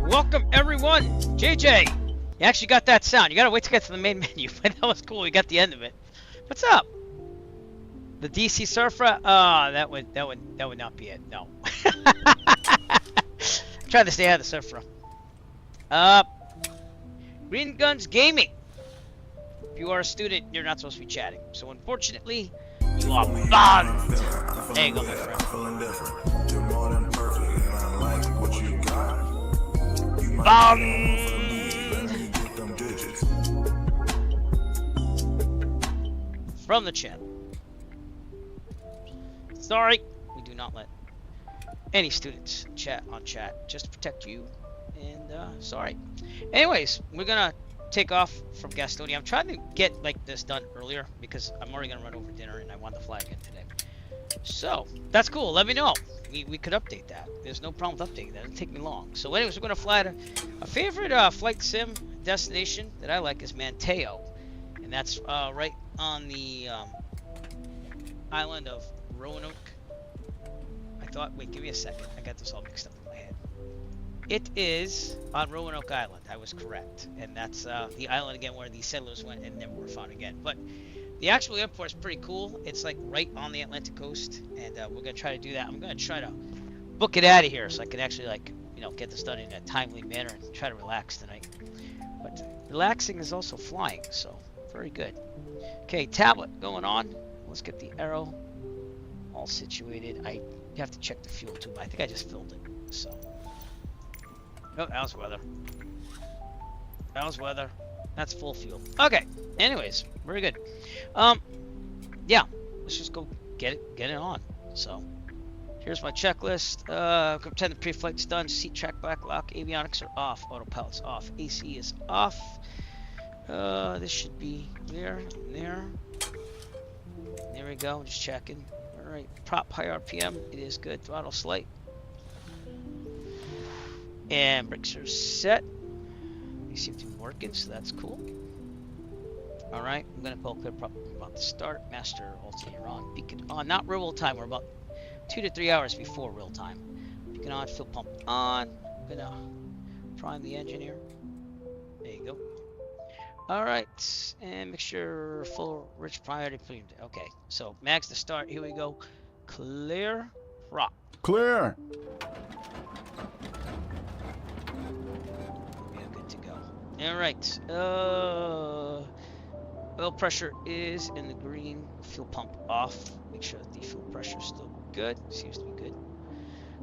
Welcome everyone, JJ. You actually got that sound. You gotta wait to get to the main menu, but that was cool. You got the end of it. What's up? The DC Surfer? That would not be it. No. Try to stay out of the Surfer. Green Guns Gaming. If you are a student, you're not supposed to be chatting. So unfortunately, you are banned. There you go, my friend. Banned. From the channel. Sorry, we do not let any students chat on chat, just to protect you. And sorry. Anyways, we're gonna take off from Gastonia. I'm trying to get like this done earlier because I'm already gonna run over dinner and I want to fly again today. So that's cool. Let me know. We could update that. There's no problem with updating that. It'll take me long. So anyways, we're gonna fly to a favorite flight sim destination that I like is Manteo, and that's right on the island of Roanoke. Wait, give me a second. I got this all mixed up in my head. It is on Roanoke Island. I was correct. And that's the island again where the settlers went and never were found again. But the actual airport is pretty cool. It's like right on the Atlantic coast. And we're going to try to do that. I'm going to try to book it out of here so I can actually, like, you know, get this done in a timely manner and try to relax tonight. But relaxing is also flying. So very good. Okay, tablet going on. Let's get the arrow all situated. You have to check the fuel too, but I think I just filled it. So, oh, that was weather. That was weather. That's full fuel. Okay. Anyways, very good. Yeah, let's just go get it on. So, here's my checklist. Pretend the pre-flight's done. Seat track back lock. Avionics are off. Autopilot's off. AC is off. This should be there. There we go. Just checking. Alright, prop high RPM, it is good. Throttle slight. And brakes are set. They seem to be working, so that's cool. Alright, I'm gonna pull clear prop about to start. Master alternator on. Beacon on. Not real time, we're about 2 to 3 hours before real time. Beacon on, fuel pump on. I'm gonna prime the engine here. There you go. Alright, and make sure full rich priority premium. Okay, so max to start. Here we go. Clear. Rock. Clear. Yeah, good to go. Alright. Oil pressure is in the green. Fuel pump off. Make sure that the fuel pressure is still good. Seems to be good.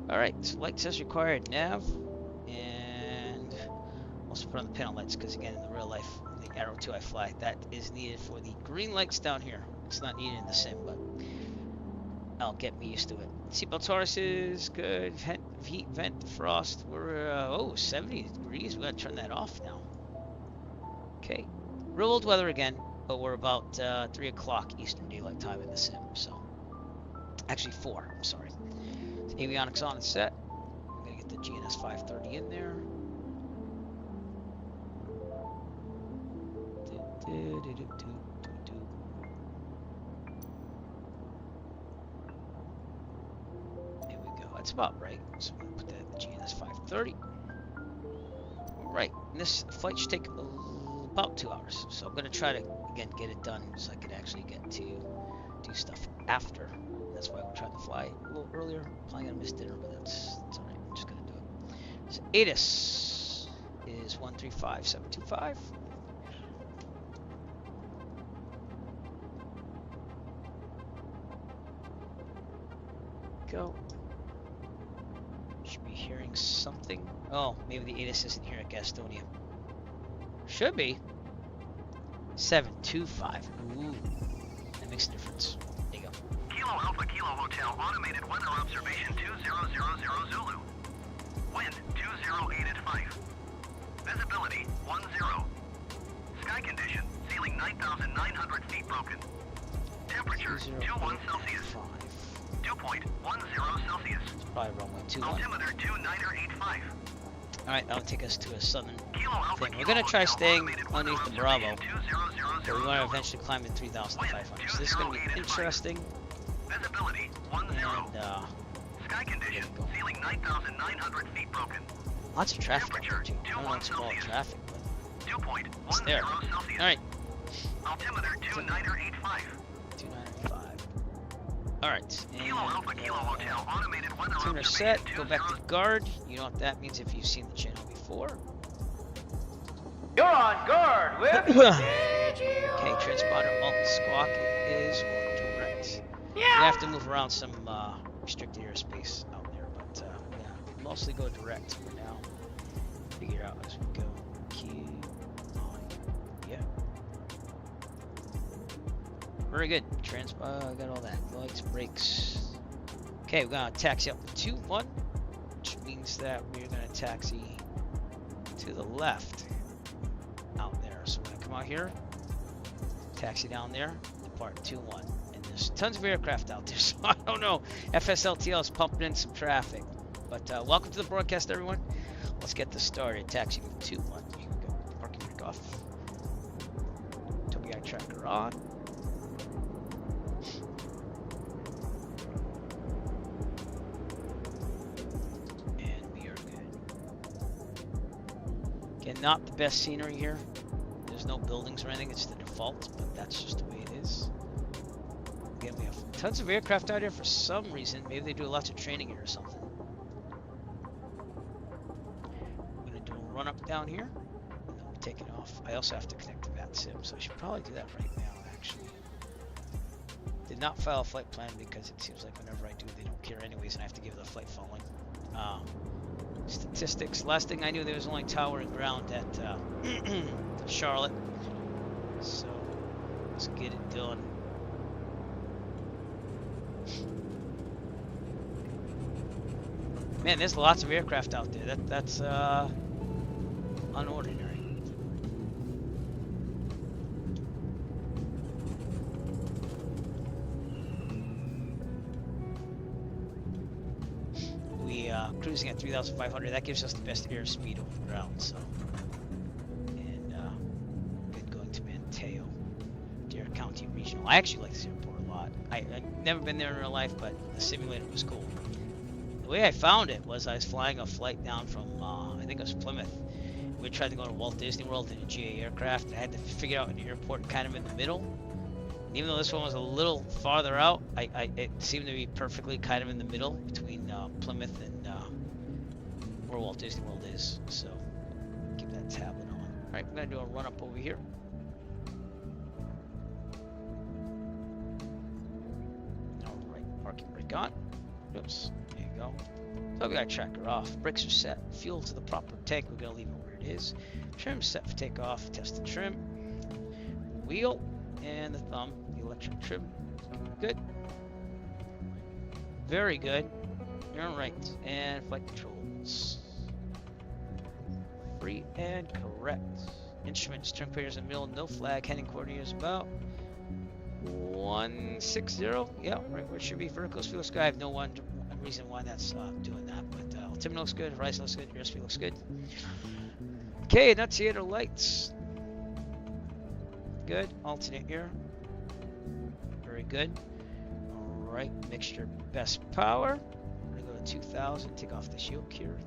Alright, so light says required nav. And also put on the panel lights because again in the real life Arrow 2 I fly. That is needed for the green lights down here. It's not needed in the sim, but I'll get me used to it. Seatbelt harnesses, good. Heat, vent, frost. We're 70 degrees. We gotta turn that off now. Okay. Real old weather again, but we're about 3 o'clock Eastern Daylight Time in the sim. So actually 4. I'm sorry. So avionics on and set. I'm gonna get the GNS 530 in there. Here we go. That's about right. So I'm gonna put that in the GNS 530. Alright, this flight should take about 2 hours. So I'm gonna try to again get it done so I can actually get to do stuff after. That's why we're trying to fly a little earlier. Probably gonna miss dinner, but that's alright. I'm just gonna do it. So ATIS is 135725. Go. Should be hearing something. Oh, maybe the ATIS isn't here at Gastonia. Should be. 725. Ooh, that makes a difference. There you go. Kilo Alpha Kilo Hotel automated weather observation 2000 Zulu. Wind 208 at 5. Visibility 10. Sky condition ceiling 9,900 feet broken. Temperature 21 Celsius. 2.10 Celsius. It's probably runway 21. Altimeter 2985. Alright, that'll take us to a southern thing. We're gonna try staying underneath the Bravo, but we want to eventually climb to 3,500. So this is gonna be interesting. Visibility 10. And Sky condition. Go. Ceiling 9,900 feet broken. Lots of traffic out there Temperature, too. I don't know what's called 21 traffic, but it's 2.10 there. Celsius. All right. Altimeter 2985. 295. All right. And, Kilo Alpha Kilo Hotel. Automated weather tuner observation. set. Go back to guard. You know what that means if you've seen the channel before. You're on guard with Okay, transponder alt squawk is or direct. You have to move around some restricted airspace out there, but yeah, mostly go direct for now. Figure out as we go. Key on. Yeah. Very good. Got all that. Lights, brakes. Okay, we're gonna taxi up to 2-1, which means that we're gonna taxi to the left out there. So we're gonna come out here, taxi down there, depart 2-1. And there's tons of aircraft out there, so I don't know. FSLTL is pumping in some traffic. But welcome to the broadcast, everyone. Let's get this started. Taxi 2-1. You can go. Parking brake off. Toby tracker on. And we are good. Again, not the best scenery here. There's no buildings or anything. It's the default, but that's just the way it is. Again, we have tons of aircraft out here for some reason. Maybe they do lots of training here or something. I'm going to do a run up down here, and then we'll take it off. I also have to connect to VATSIM, so I should probably do that right now, actually. Did not file a flight plan because it seems like whenever I do, they don't care anyways, and I have to give the flight following. Statistics. Last thing I knew, there was only tower and ground at Charlotte. So let's get it done. Man, there's lots of aircraft out there. That's unordinary. We cruising at 3,500. That gives us the best airspeed over the ground. So, and good going to Manteo, Dare County Regional. I actually like this airport a lot. I've never been there in real life, but the simulator was cool. The way I found it was I was flying a flight down from, I think it was Plymouth. We tried to go to Walt Disney World in a GA aircraft. I had to figure out an airport kind of in the middle. And even though this one was a little farther out, it seemed to be perfectly kind of in the middle between Plymouth and where Walt Disney World is. So keep that tablet on. All right, we're going to do a run up over here. All right, parking brake on. Oops. There you go. So we got tracker off. Brakes are set. Fuel to the proper tank. We're gonna leave it where it is. Trim set for takeoff. Test the trim. Wheel and the thumb. The electric trim. Good. Very good. You're all right. And flight controls. Free and correct. Instruments. Trim pairs in the middle. No flag. Heading coordinates about 160. Yeah, right where it should be. Vertical fuel sky. I have no reason why that's doing that, but altimeter looks good, horizon looks good, airspeed looks good. Okay, annunciator lights. Good. Alternate air. Very good. Alright, mixture best power. We're gonna go to 2,000, take off this yoke here.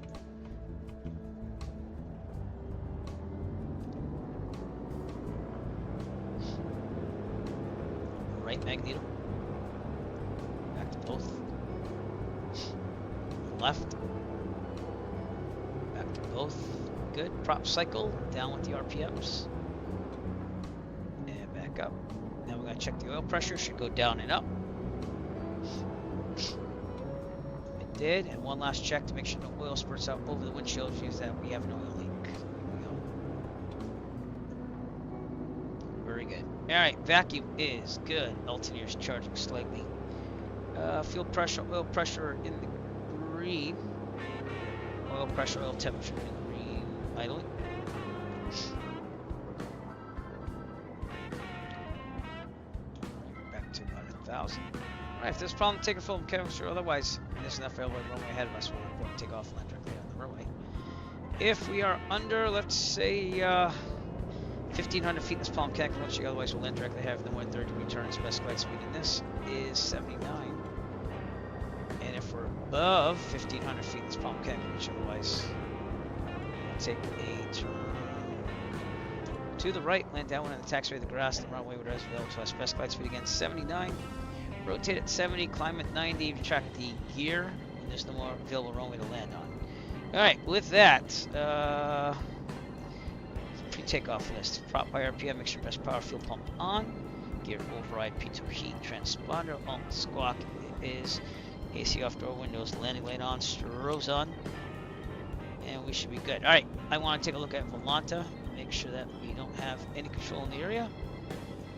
Right magneto. Back to both. Left. Back to both. Good. Prop cycle. Down with the RPMs. And back up. Now we're going to check the oil pressure. Should go down and up. It did. And one last check to make sure no oil spurts out over the windshield, which means that we have an oil leak. Here we go. Very good. Alright, vacuum is good. Alternator's charging slightly. Fuel pressure, oil pressure in the green. Oil pressure, oil temperature in the green. Idling. Back to about 1,000. Alright, if there's a problem, take a film camera, sure. Otherwise, there's enough railway runway ahead of us. We'll report and take off and land directly on the runway. If we are under, let's say, 1,500 feet, this palm can't launch you, otherwise we'll land directly ahead of the 130 degree turn. Specified speed in this is 79. And if we're above 1,500 feet, this problem can't be reached. Otherwise, take a turn to the right, land downwind on the taxiway, the grass, the runway with available to us. Specified speed again 79. Rotate at 70, climb at 90, retract the gear, and there's no more available runway to land on. Alright, with that, pre-takeoff list. Prop by RPM, mixture best power, fuel pump on. Gear override, P2 heat, transponder, squawk is AC off, door windows, landing light on, strobes on. And we should be good. Alright, I want to take a look at Volanta, make sure that we don't have any control in the area.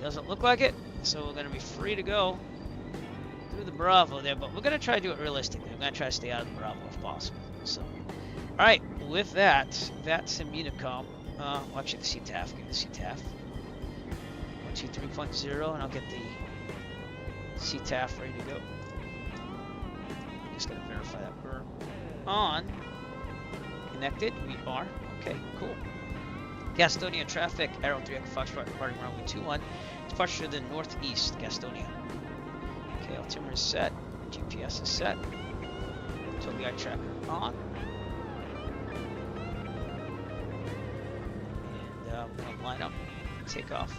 Doesn't look like it, so we're going to be free to go through the Bravo there, but we're going to try to do it realistically. I'm going to try to stay out of the Bravo if possible. So, alright, with that, that's Immunicom. Watch it, the CTAF, give me the CTAF. 123.0, and I'll get the CTAF ready to go. Just going to verify that we're on. Connected, we are. Okay, cool. Gastonia traffic, Arrow 3 Echo Foxtrot, departing runway 21. Departure to the northeast, Gastonia. Okay, altimeter is set, GPS is set. Total eye tracker on. And we're gonna line up, take off.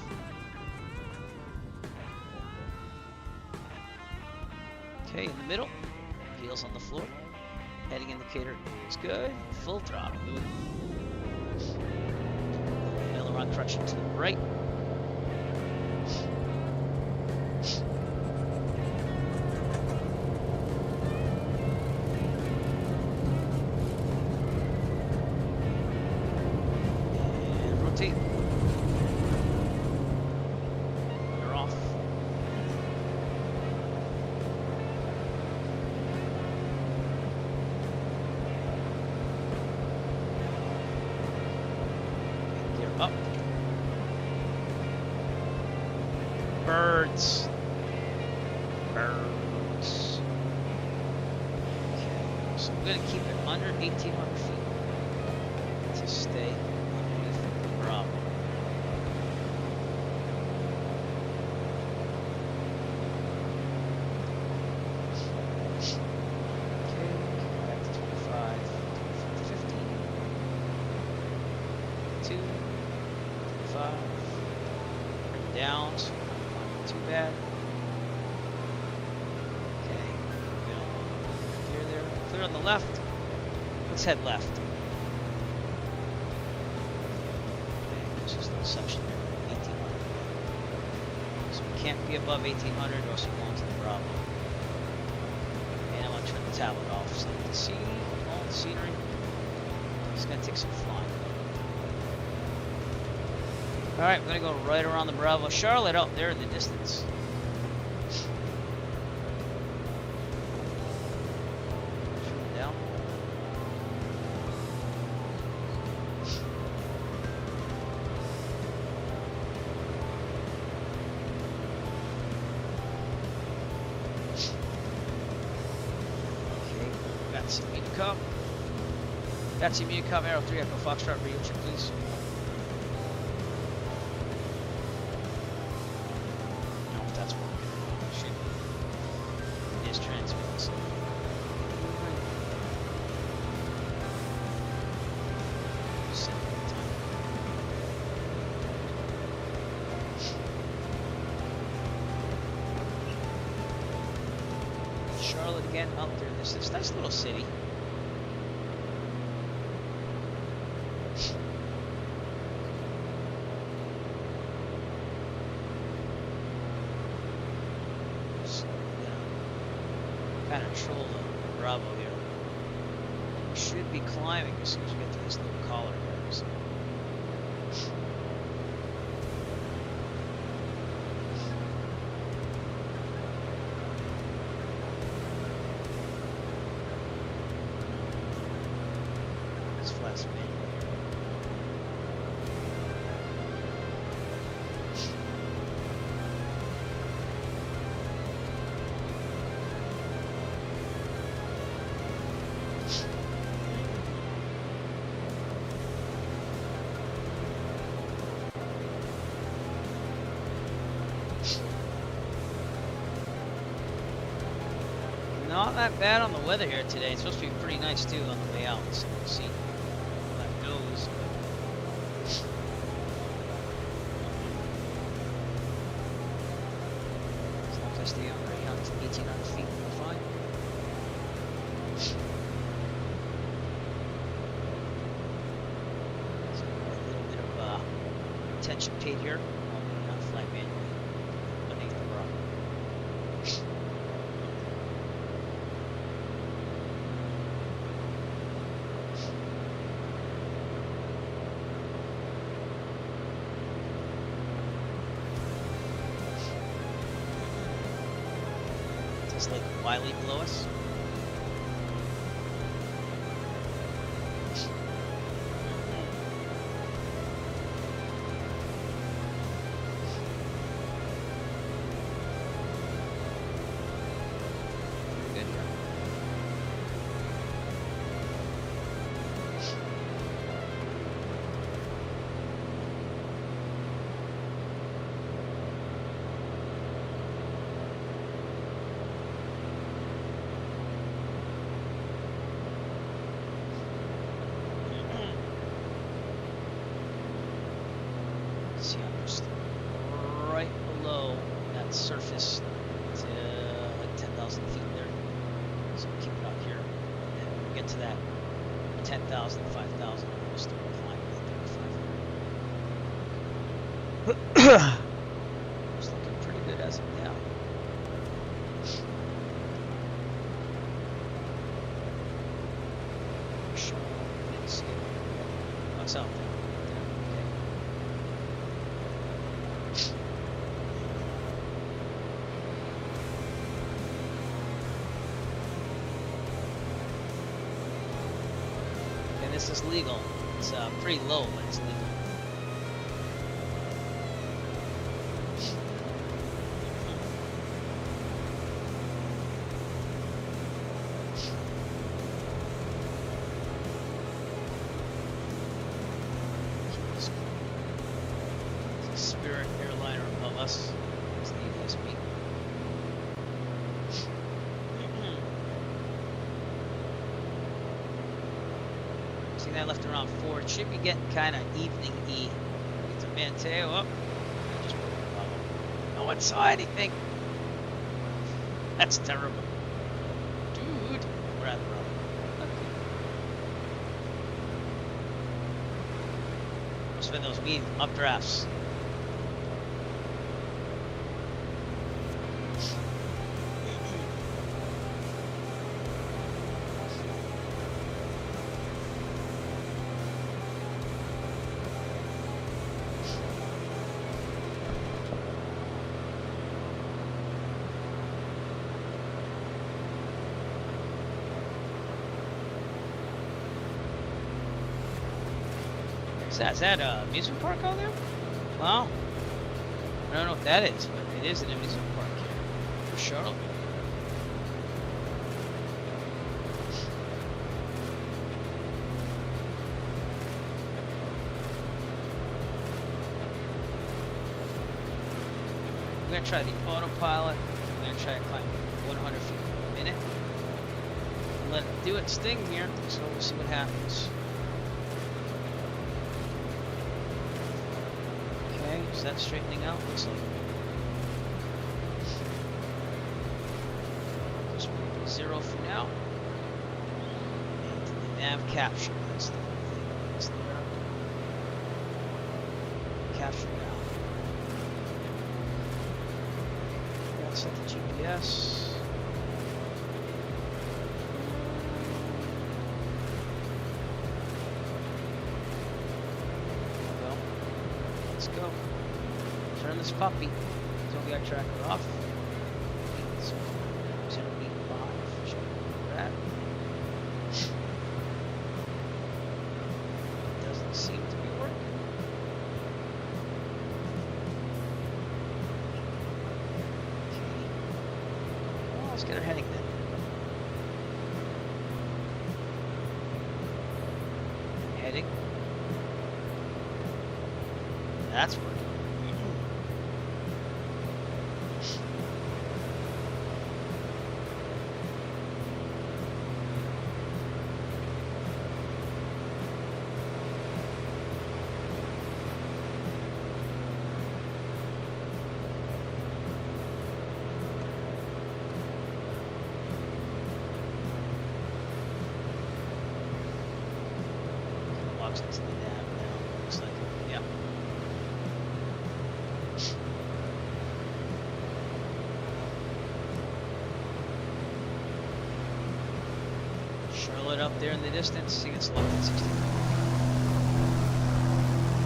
Okay, in the middle, wheels on the floor. Heading indicator is good. Full throttle. Aileron crutching to the right. And rotate. We're off. Up. Birds. Birds. Okay, so I'm going to keep it under 1,800 feet to stay underneath the Bravo. Okay, back to 25, 50, 2, 5, bring it down, so not too bad. Okay, clear there, clear on the left. Let's head left. Okay, there's just a little section there, 1,800. So we can't be above 1,800 or else we're going to the Bravo. And I'm going to turn the tablet off so you can see all the scenery. It's going to take some flying. Alright, we're going to go right around the Bravo. Charlotte out there in the distance. Turn it down. Okay, that's Immunicom. That's Immunicom, Arrow 3 Echo Foxtrot, radio check please. Charlotte again out there. This nice little city. So, kind of troll the Bravo here. We should be climbing as soon as we get to this little collar here. So. Flat manual here. Not that bad on the weather here today. It's supposed to be pretty nice too on the way out. So we'll see how that goes. As long as I stay already on to 1,800 feet, we're fine. So a little bit of attention paid here. Fly manually beneath the rock. It's like Wiley below us. Pretty good here. See, I'm just right below that surface to like 10,000 feet there. So keep it up here. And then when we get to that 10,000, 5,000, we'll start climbing at 35. It's looking pretty good as of now. Sure, let's see. What's out there? And this is legal. It's pretty low, but it's legal. Spirit airliner above us. It's the USB. See that left around 4. It should be getting kind of evening-y. Get to Manteo. Oh, I just broke the bubble. No one saw anything. That's terrible. Dude, we're at the rubber. Okay. Must have been those mean updrafts. Is that a amusement park out there? Wow. I don't know what that is, but it is an amusement park here. For Charlotte. We're going to try the autopilot. We're going to try to climb 100 feet per minute. Let it do its thing here, so we'll see what happens. Okay, is that straightening out? Looks like. Just put 0 for now. And the nav capture. That's the thing. That's there. Capture now. Yeah, set the GPS. Let's go. Turn this puppy. So we got tracker off. 085. Show you where we're at. Doesn't seem to be working. Okay. Well, let's get her heading then. Heading. That's working. docks into the dam now. Looks like it. Yep. Charlotte up there in the distance. See, it's 11:60.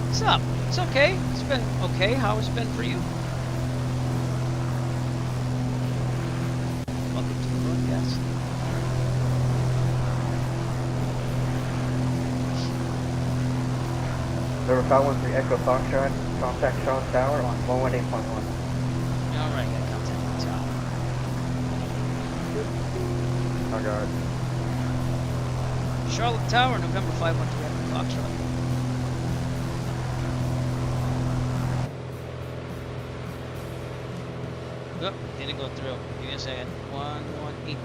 What's up? It's okay. It's been okay. How has it been for you? Welcome to the broadcast. River 513 Echo Foxtrot, contact Charlotte Tower on 118.1. Alright, got contact with the tower. Oh god. Charlotte Tower, November 513 Echo Foxtrot. Oh, didn't go through. Give me a second. 118.1.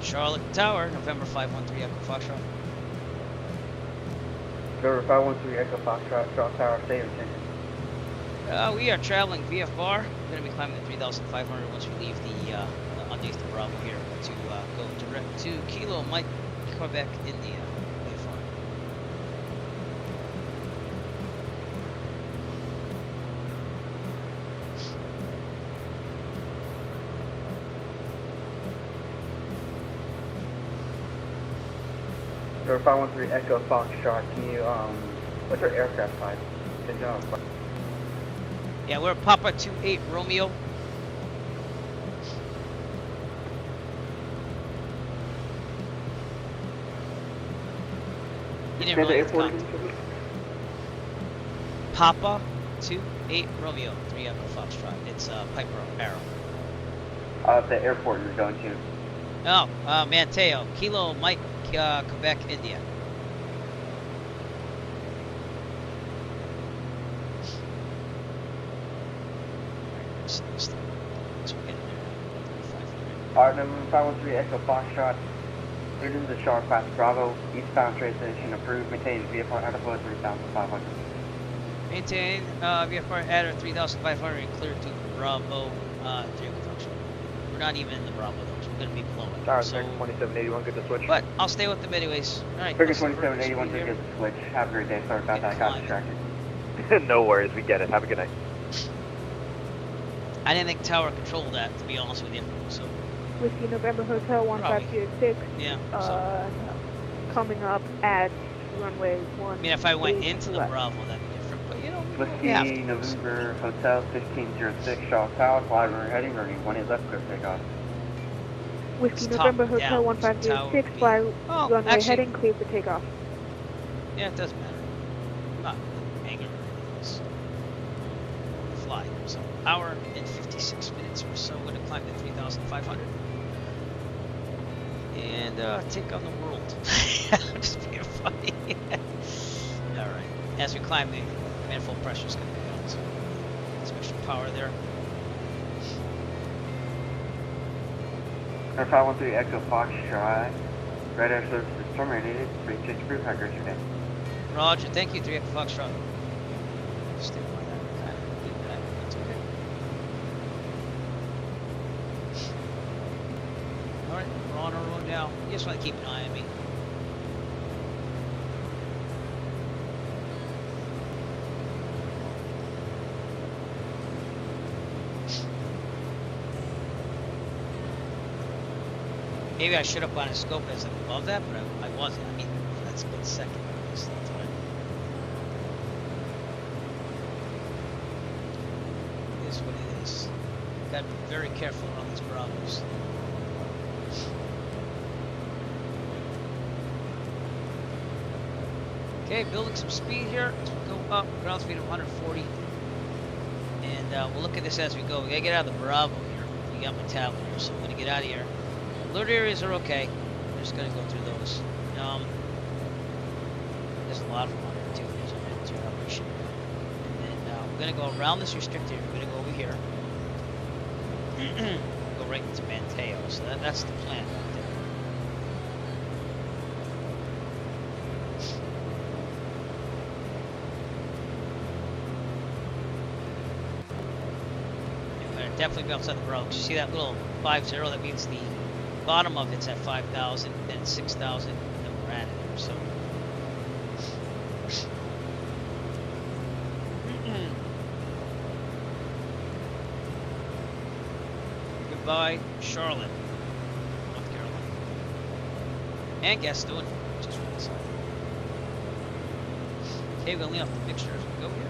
Charlotte Tower, November 513 Echo Foxtrot. River 513 Echo Foxtrot, Charlotte Tower, stay in attention. We are traveling VFR. We're going to be climbing the 3,500 once we leave the underneath the Bravo here to go direct to Kilo Mike, Quebec, India. VFR. River 513 Echo Foxtrot, can you, what's your aircraft type? Can you, Yeah, we're Papa 28 Romeo. You didn't really airport have contact. Papa 28 Romeo, 3 Echo Foxtrot. It's Piper Arrow. the airport you're going to. Oh, Manteo, Kilo Mike, Quebec, India. So we're getting there. Alright, number 513 Echo Foxtrot, leading the Sharp Pass Bravo, eastbound train station approved, maintain VFR out of flow 3,500. Maintain VFR at 3,500 and clear to Bravo 3 Echo Foxtrot. We're not even in the Bravo though, so we're going to be below it. Tower So, 2781, good to switch. but I'll stay with the midways. Alright. Figure 2781, good to switch. Have a great day, sorry about that, got distracted. No worries, we get it. Have a good night. I didn't think tower controlled that, to be honest with you. So, Whiskey November Hotel 1526. yeah. So, Coming up at runway 1. I mean, if I went into the Bravo, that'd be different. But you know, Whiskey we have to. November Hotel 1506, Charlotte Tower, fly we're heading, running 18 left, clear takeoff. Whiskey It's November top Hotel down, 1506, so fly Oh, runway actually- heading, clear for takeoff. Yeah, it doesn't matter. I'm not angry or anything. It's fly. So, hour and 56 minutes or so. We're going to climb to 3,500. And take on the world. I'm just being funny. Alright. As we climb, the manifold pressure is going to be on. So, special power there. Number 513 Echo Foxtrot, radar service is terminated, free change approved, have a great day. Roger. Thank you, 3 Echo Foxtrot. Stick by that. Kind of did that. That's okay. Alright, we're on our road now. You just want to keep an eye on me. Maybe I should have put on a scope as above that, but I wasn't. I mean, that's a good second. That's what it is what it is. Gotta be very careful around these Bravos. Okay, building some speed here as we go up. Ground speed of 140. And we'll look at this as we go. We gotta get out of the Bravo here. We got my tablet here, so I'm gonna get out of here. Alert areas are okay. We're just gonna go through those. There's a lot of them on here too. There's a military operation. And then we're gonna go around this restricted area. We're gonna go over here. Go right into Manteo. So that's the plan right there. definitely be outside the borough. You see that little 50? That means the bottom of it's at 5,000, then it's 6,000, and then we're at it there. So. Goodbye, Charlotte, North Carolina, and Gastonia, just one side. Okay, we're gonna leave off the mixture as we go here.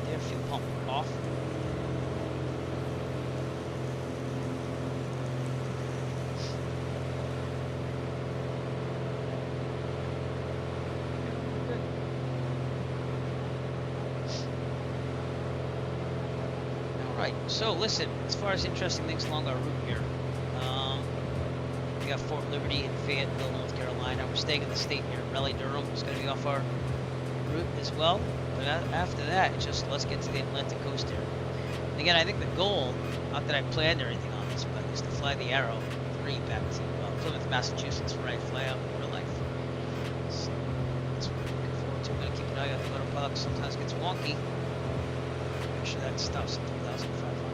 Air fuel pump off. Alright, so listen, as far as interesting things along our route here, we got Fort Liberty in Fayetteville, North Carolina. We're staying in the state here. Raleigh, Durham is going to be off our route as well. But after that, it's just let's get to the Atlantic coast here. And again, I think the goal, not that I planned or anything on this, but is to fly the Arrow 3 back to Plymouth, Massachusetts, where I fly out in real life. So that's what I'm looking forward to. I'm going to keep an eye on the autopilot. Sometimes it gets wonky. Make sure that stops at 3,500.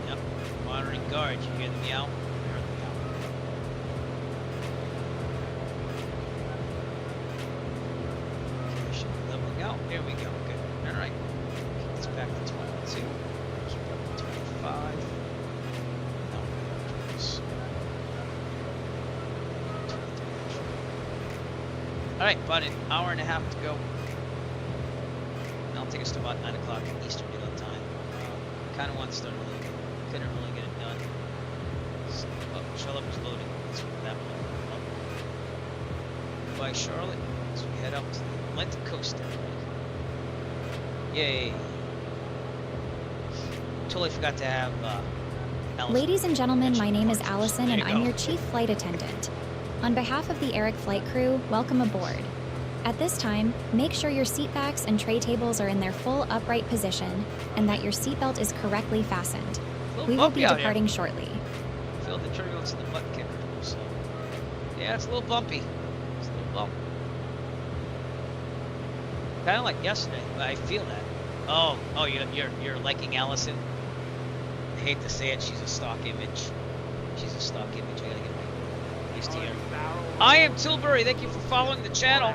Yep. Monitoring guard. You hear the meow? You heard the meow. Okay, should be leveling out. There we go. Good. Alright. It's back to 22. It's back to 25. No, it's 23. Alright, about an hour and a half to go. That'll take us to about 9 o'clock Eastern Daylight Time. Kind of want to start early. Couldn't really get it done. So, oh, Charlotte was loading. That's what that one. By Charlotte, so we head up to the Atlantic coast there. Yay! Totally forgot to have Allison. Ladies and gentlemen, my name is Allison There and you I'm go. your chief flight attendant. On behalf of the Eric flight crew, welcome aboard. At this time, make sure your seat backs and tray tables are in their full upright position and that your seatbelt is correctly fastened. We will be departing shortly. Feel the turbulence in the butt kicker. So, yeah, it's a little bumpy. It's a little bump. Kind of like yesterday, but I feel that. Oh, you're liking Allison. I hate to say it, she's a stock image. She's a stock image. I gotta get my iced tea here. I am Tilbury. Thank you for following the channel.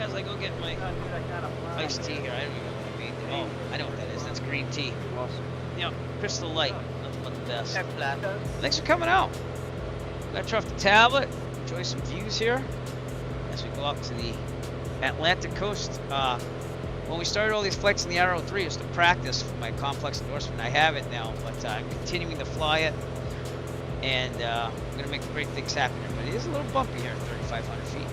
As I go get my iced tea here, I don't even know what I made. Oh, I know what that is. That's green tea. You know, Crystal Light. Nothing but the best. Thanks for coming out. Let's try off the tablet. Enjoy some views here as we go up to the Atlantic coast. When we started all these flights in the Arrow 3, it was to practice for my complex endorsement. I have it now, but I'm continuing to fly it, and I'm going to make great things happen here. But it is a little bumpy here at 3,500 feet.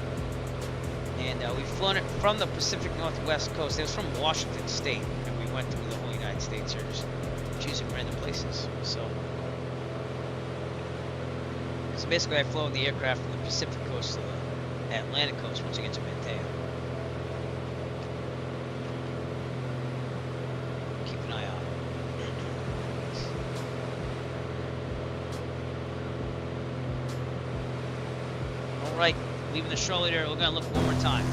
And we've flown it from the Pacific Northwest coast. It was from Washington State, and we went through the whole United States here, just choosing random places. So basically, I've flown the aircraft from the Pacific coast to the Atlantic coast once you get to Manteo. Keep an eye out. All right. Leaving the Charlotte area, we're going to look one more time.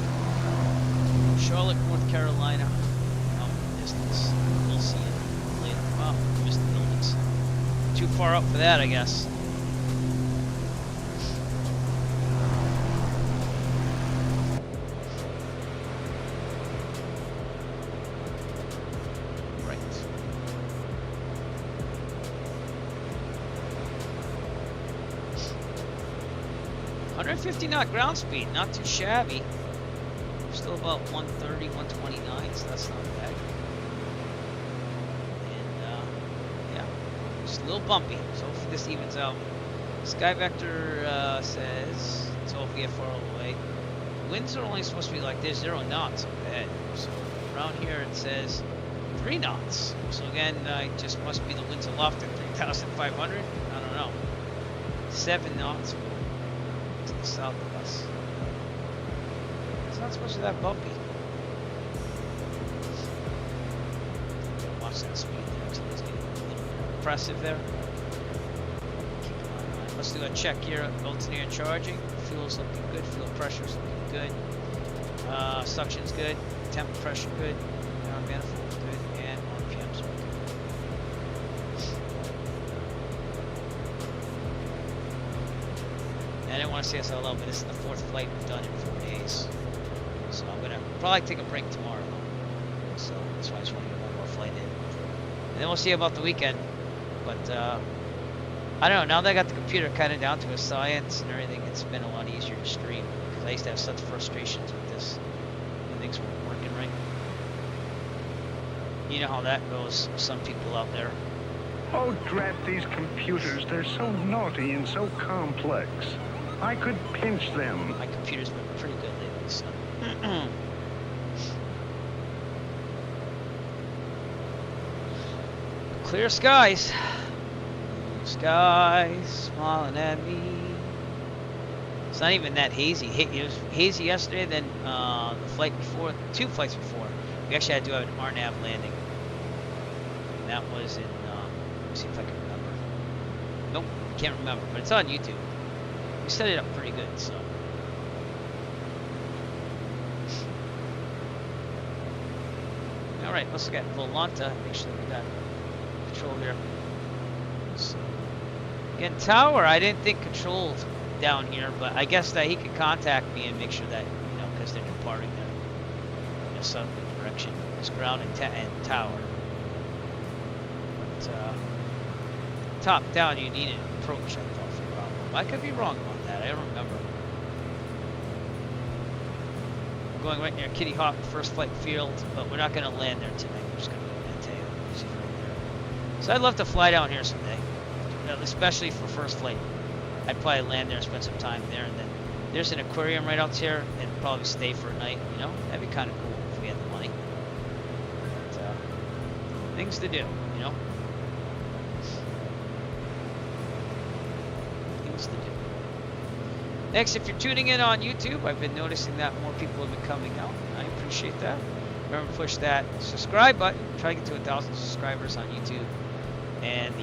Charlotte, North Carolina. Out in the distance. We'll see it later. Wow, missed the buildings. Too far up for that, I guess. Right. 150 knot ground speed, not too shabby. Still about 130, 129, so that's not bad. And yeah, just a little bumpy. So hopefully this evens out. Sky Vector says it's all VFR all the way. Winds are only supposed to be like there's 0 knots up ahead. So around here it says 3 knots. So again, it just must be the winds aloft at 3,500. I don't know. 7 knots. To the south of us. It's not supposed to be that bumpy. Watch that speed there. It's getting a little impressive there. Keep an Let's do a check here. Alternator charging. Fuel's looking good. Fuel pressure's looking good. Suction's good. Temp pressure good. Manifold's good. And RPM's good. I didn't want to say SLO, but this is the 4th flight we've done in 4 days. So I'm gonna probably take a break tomorrow. So that's why I just want to get one more flight in. And then we'll see about the weekend. But I don't know, now that I got the computer kind of down to a science and everything, it's been a lot easier to stream. Because I used to have such frustrations with this when things weren't working right. You know how that goes with some people out there. Oh, drat these computers. They're so naughty and so complex. I could pinch them. My computer's been pretty good lately, so. Clear skies. Blue skies smiling at me. It's not even that hazy. It was hazy yesterday, then the flight before, 2 flights before. We actually had to do an RNAV landing. And that was in, let me see if I can remember. Nope, can't remember, but it's on YouTube. We set it up pretty good, so. Alright, let's look at Volanta. Make sure we got control here. So, again, tower, I didn't think controlled down here, but I guess that he could contact me and make sure that, you know, because they're departing in a southerly direction. It's ground and tower. But, top down, you need an approach, I thought, for Bravo. I could be wrong about that. I don't remember. We're going right near Kitty Hawk first flight field, but we're not going to land there tonight. We're just going to go to Manteo. See right there. So I'd love to fly down here someday, especially for first flight. I'd probably land there and spend some time there, and then there's an aquarium right out here, and probably stay for a night. You know, that'd be kind of cool if we had the money. But, things to do, you know. Things to do. Next, if you're tuning in on YouTube, I've been noticing that more people have been coming out. I appreciate that. Remember to push that subscribe button. Try to get to 1,000 subscribers on YouTube, and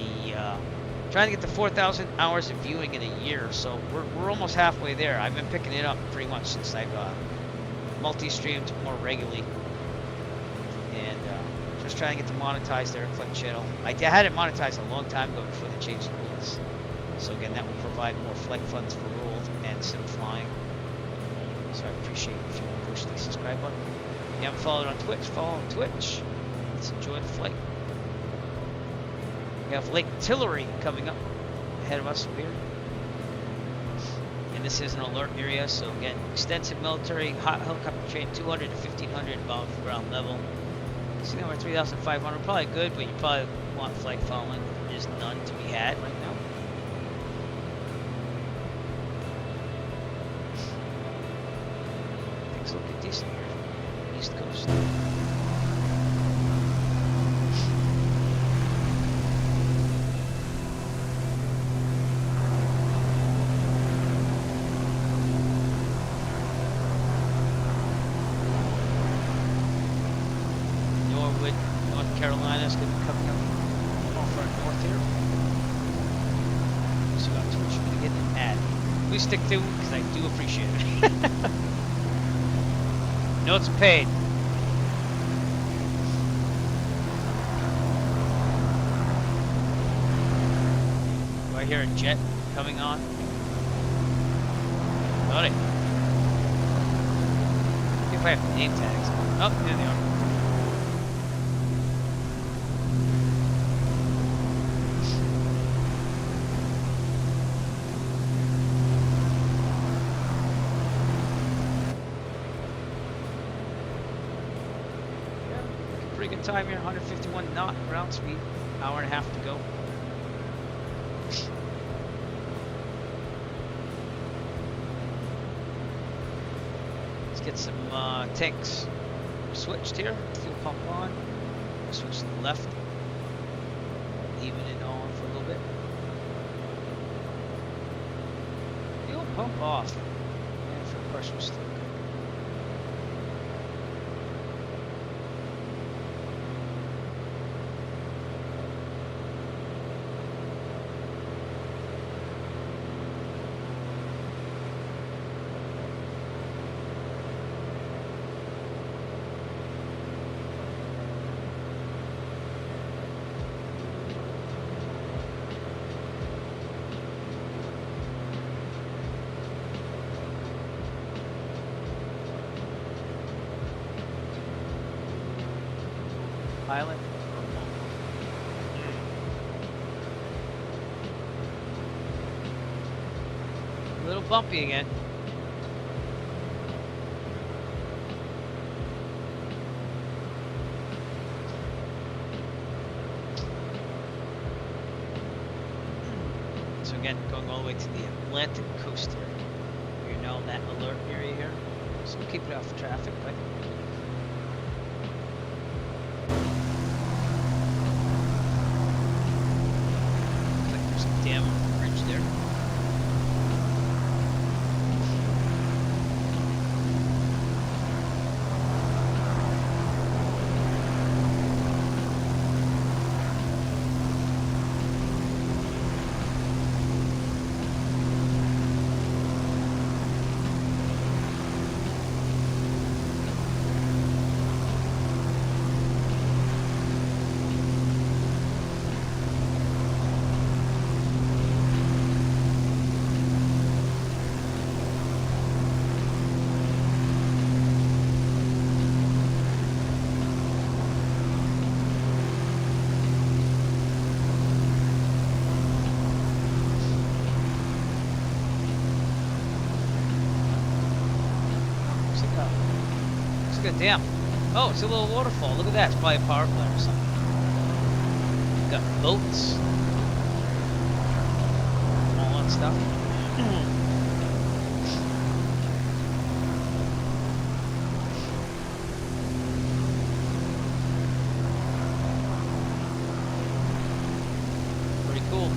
trying to get to 4,000 hours of viewing in a year. So we're almost halfway there. I've been picking it up pretty much since I've multi-streamed more regularly, and just trying to get to monetize their Click channel. I had it monetized a long time ago before they changed the rules. So again, that will provide more flight funds for World and sim flying. So I appreciate if you want to push the subscribe button. If you haven't followed on Twitch, follow on Twitch. Let's enjoy the flight. We have Lake Tillery coming up ahead of us here. And this is an alert area, so again, extensive military, hot helicopter train, 200 to 1,500 above ground level. Sea number 3,500, probably good, but you probably want flight following. There's none to be had right now. Things looking decent here. East Coast. North Carolina's going to be coming up off our north here. So about Twitch, you're going to get an ad. Please stick to it because I do appreciate it. Notes paid. Do I hear a jet coming on? Got it. See if I have name tags. Oh, there they are. Pretty good time here, 151 knot ground speed, hour and a half to go. Let's get some tanks switched here. Fuel pump on. Switch to the left. Even it on for a little bit. Fuel pump off. And fuel pressure still good. pilot. A little bumpy again. So again, going all the way to the Atlantic coast here. You're now in that alert area here. So we'll keep it off traffic, but looks like there's a dam on the bridge there. Damn. Oh, it's a little waterfall. Look at that. It's probably a power plant or something. Got boats. All that stuff. Pretty cool.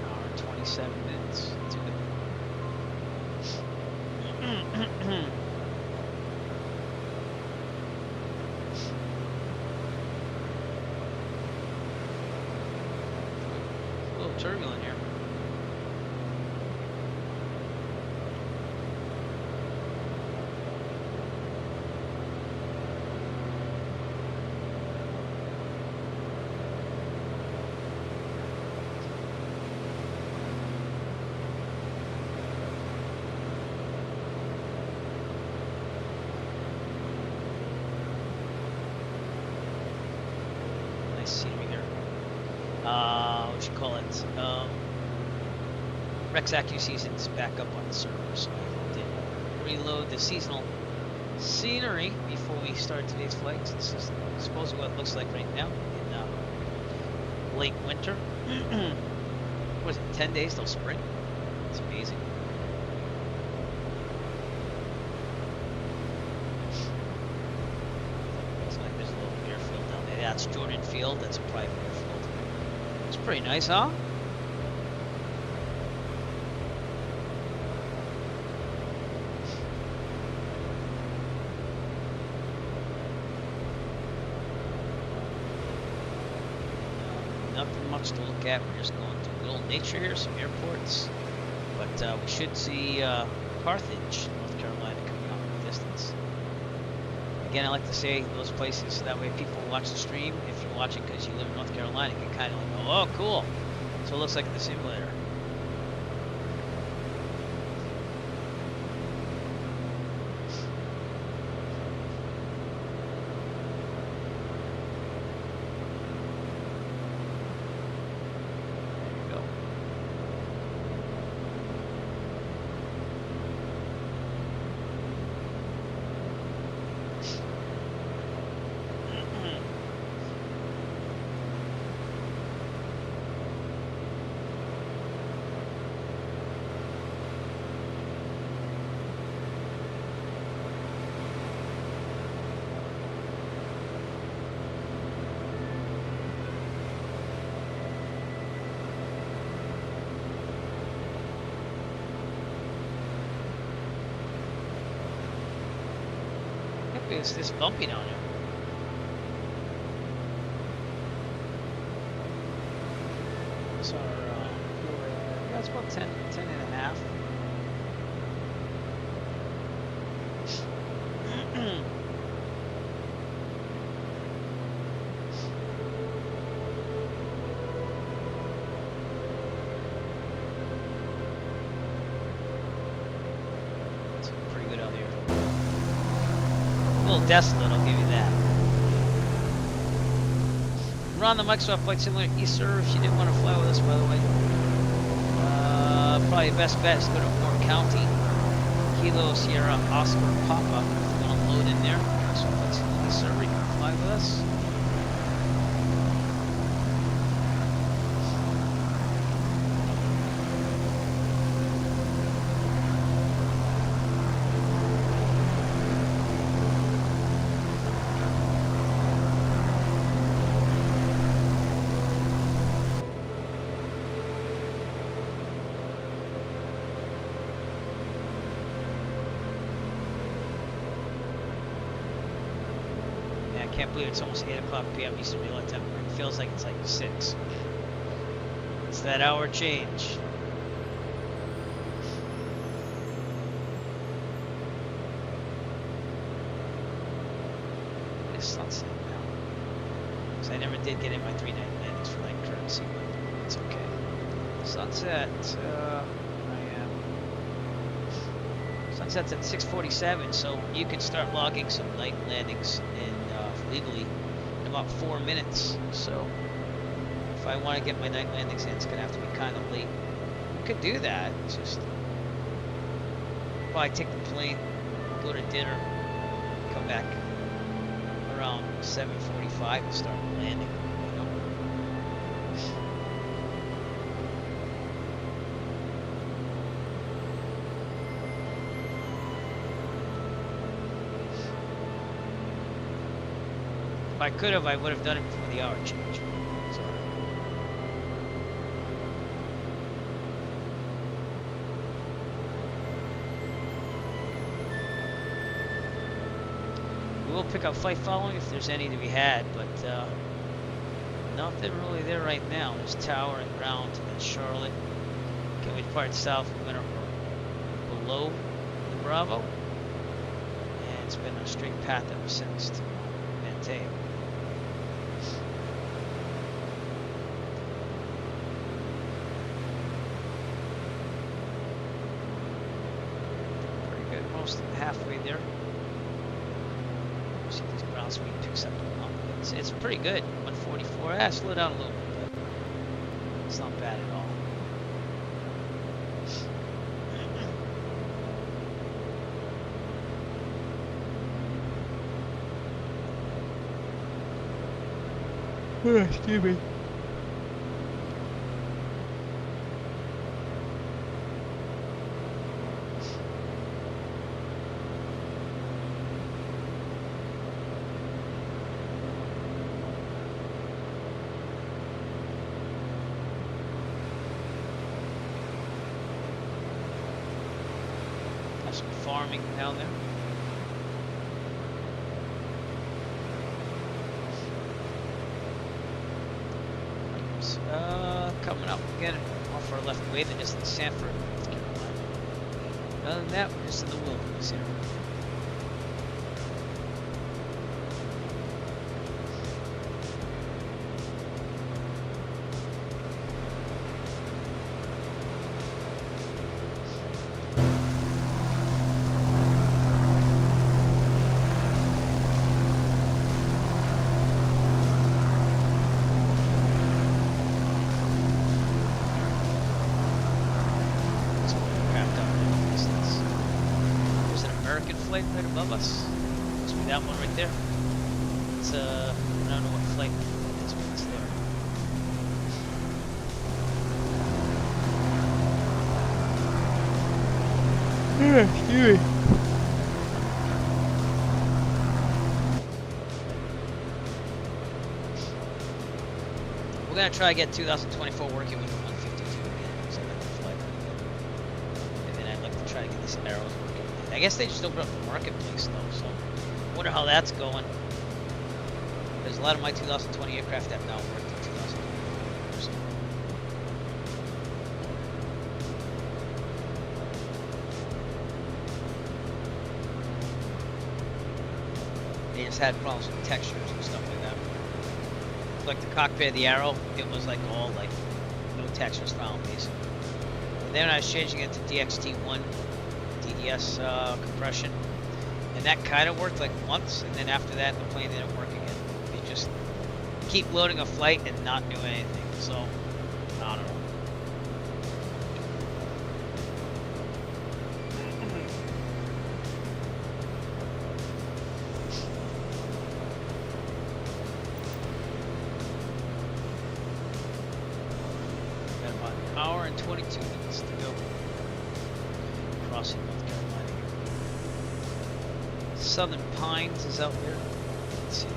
Hour 27 minutes. That's a good a little turbulent here. Nice scenery here. What you call it? Rex AccuSeason's back up on the server, so I did reload the seasonal scenery before we start today's flights. This is supposedly what it looks like right now in late winter. What is it, 10 days till spring? It's amazing. Looks like there's a little airfield down there. That's Jordan Field. That's a private airfield. It's pretty nice, huh? Nothing much to look at. We're just going through a little nature here, some airports. But we should see Carthage, North Carolina, coming up in the distance. Again, I like to say those places so that way people watch the stream. If you're watching because you live in North Carolina, you can kind of go, oh, cool. So it looks like in the simulator. It's this bumpy down here. So that's about 10 and a half. desolate, I'll give you that. We're on the Microsoft Flight Simulator eServe. If you didn't want to fly with us, by the way, probably the best bet is to go to Moore County, Kilo Sierra Oscar Papa. If you want to load in there, Microsoft Flight Simulator eServe, you can fly with us. I can't believe it's almost 8 o'clock p.m. Eastern Daylight Time. It feels like it's like 6. It's that hour change. It's sunset now. Because I never did get in my 3 night landings for like courtesy, but it's okay. Sunset. Sunset's at 6:47, so you can start logging some night landings in legally in about 4 minutes. So if I want to get my night landings in, it's gonna have to be kind of late. You could do that. It's just probably take the plane, go to dinner, come back around 7:45 and start landing. You know? If I could have, I would have done it before the hour change. So, we will pick up flight following if there's any to be had, but nothing really there right now. There's tower and ground in Charlotte. Can we depart south? We're going to below the Bravo, and it's been a straight path ever since to Manteo. Almost halfway there. See this ground speed picks up. It's pretty good. 144. Slow down a little bit, but it's not bad at all. Excuse me. Farming down there. Coming up again off our left way, then just in Sanford, North Carolina. Other than that, we're just in the wilderness here. Flight right above us. Must be that one right there. It's I don't know what flight it is, but it's there. Excuse me. We're gonna try to get 2024 working with 152 again, so I like the flight. And then I'd like to try to get this arrows working. I guess they just opened up the marketplace though, so I wonder how that's going. There's a lot of my 2020 aircraft that have now worked in 2020. So. They just had problems with textures and stuff like that. Like the cockpit of the Arrow, it was like all like no textures found basically. And then I was changing it to DXT1. DDS compression, And that kind of worked like once, and then after that, the plane didn't work again. You just keep loading a flight and not do anything. So, I don't know. Got about an hour and 22 minutes to go. Crossing North Carolina here. Southern Pines is out there. Let's see.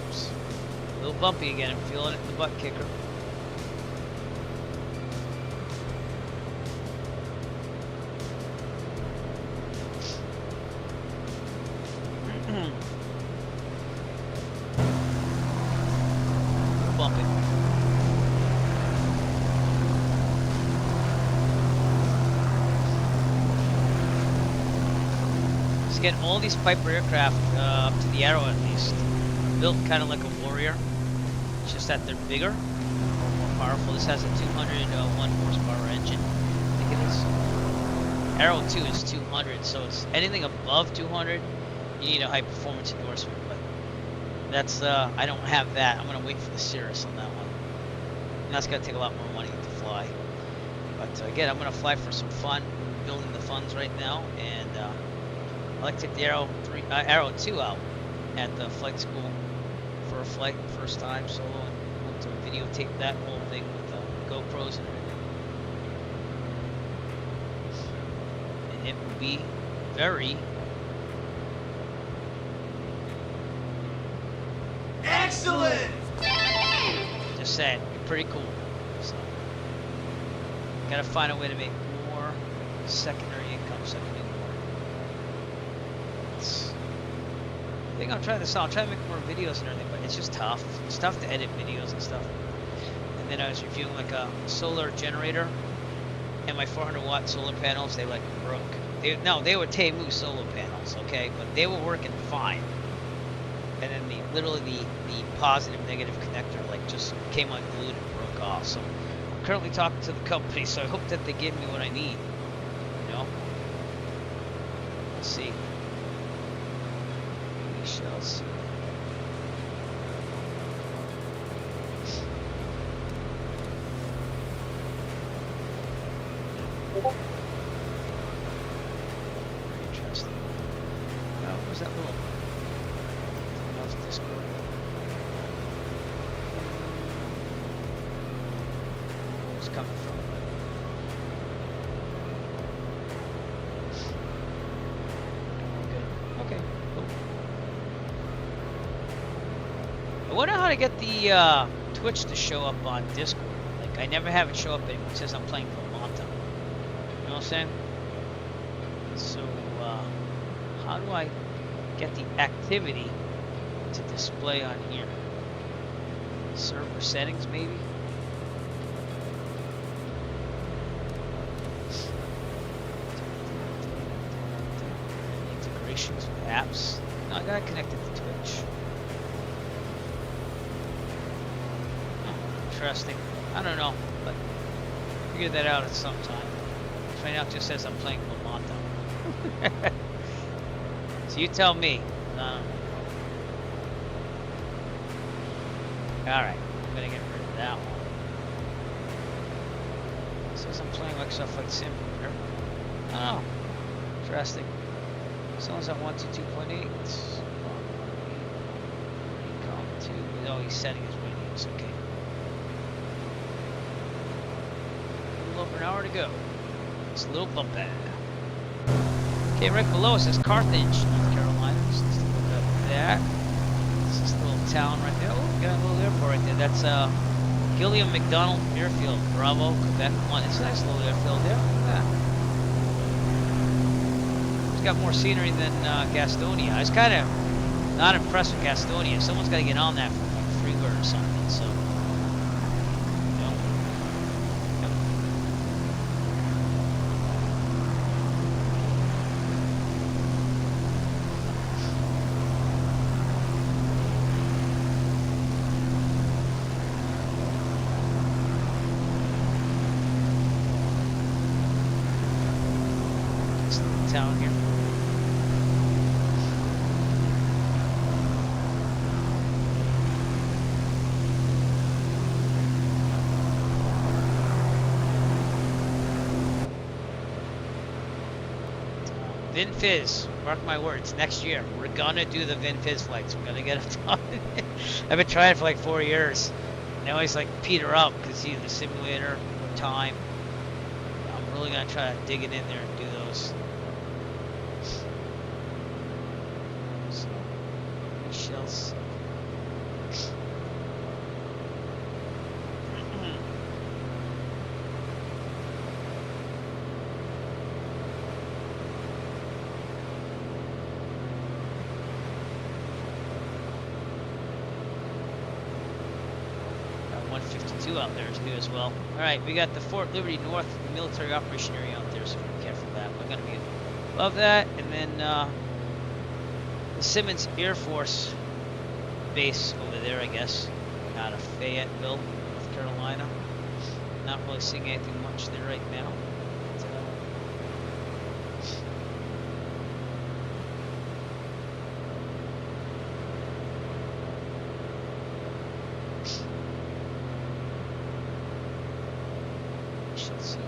Oops. A little bumpy again. I'm feeling it in the butt kicker. Bumpy. Just getting all these Piper aircraft up to the Arrow at least. Built kind of like a Warrior. It's just that they're bigger, more powerful. This has a 201 horsepower engine. I think it is. Arrow 2 is 200, so it's anything above 200, you need a high performance endorsement. But that's I don't have that. I'm gonna wait for the Cirrus on that one. And that's gonna take a lot more money to fly. But again, I'm gonna fly for some fun. I'm building the funds right now, and I like to take the Arrow 2 out at the flight school for a flight first time solo, and hope to videotape that whole thing with GoPros and everything. And it will be very Excellent! just saying, it'd be pretty cool. So gotta find a way to make more secondary income so I can do more. I think I'll try this out. I'll try to make more videos and everything, but it's just tough. It's tough to edit videos and stuff. And then I was reviewing like a solar generator, and my 400 watt solar panels, they like broke. They were Temu solar panels, okay, but they were working fine. And then literally the positive negative connector like just came unglued and broke off. So I'm currently talking to the company, so I hope that they give me what I need. You know? Let's see. We shall see. Interesting. Oh, where's that little Discord? Where's it coming from? Okay, cool. I wonder how to get the Twitch to show up on Discord. Like, I never have it show up anymore. It says I'm playing Vermont. You know what I'm saying? So, how do I get the activity to display on here? Server settings, maybe? Integrations with apps. No, I gotta connect it to Twitch. Oh, interesting. I don't know, but figure that out at some time. Right now it just says I'm playing Lamonto. So you tell me. Alright, I'm gonna get rid of that one. It says I'm playing Microsoft Flight Sim here. Oh, interesting. Someone's at 122.8. Recom 2. Oh, he's setting his radios. Okay. A little over an hour to go. It's a little bumpy. Okay, right below it says Carthage, North Carolina. Just let's look up that. This is the little town right there. Oh, we got a little airport right there. That's Gilliam McDonald Airfield, Bravo, Quebec 1. It's a nice little airfield there. Look at that. It's got more scenery than Gastonia. I was kind of not impressed with Gastonia. Someone's got to get on that for like Freebird or something. So, you know. Yep. town here. Vin Fizz, mark my words, next year we're gonna do the Vin Fizz flights. We're gonna get them done. I've been trying for like 4 years. And I always like peter out because either the simulator or time. I'm really gonna try to dig it in there and do those. So we shall see. Out there too as well. All right, we got the Fort Liberty North military operation area out there, so be careful of that. We're going to be above that, and then the Simmons Air Force base over there, I guess, out of Fayetteville, North Carolina. Not really seeing anything much there right now. But, let's see.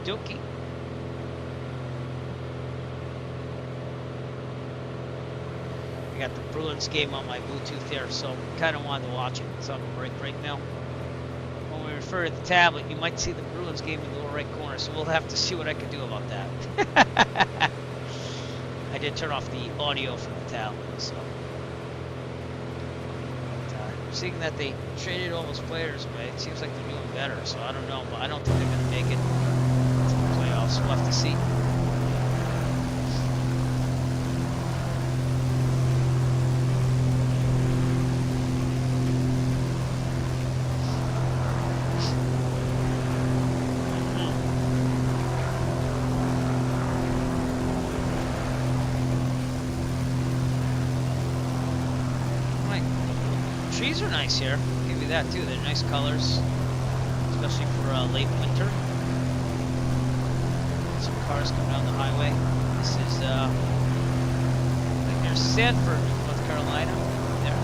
Dokey. I got the Bruins game on my Bluetooth there, so kind of wanted to watch it. It's on break right now. When we refer to the tablet, you might see the Bruins game in the lower right corner, so we'll have to see what I can do about that. I did turn off the audio from the tablet, so. But, seeing that they traded all those players, but it seems like they're doing better, so I don't know, but I don't think they're going to make it. Playoffs, we'll have to see. Right. Trees are nice here. I'll give you that too. They're nice colors, especially for late winter. Cars come down the highway. This is, I think there's Sanford, North Carolina. There.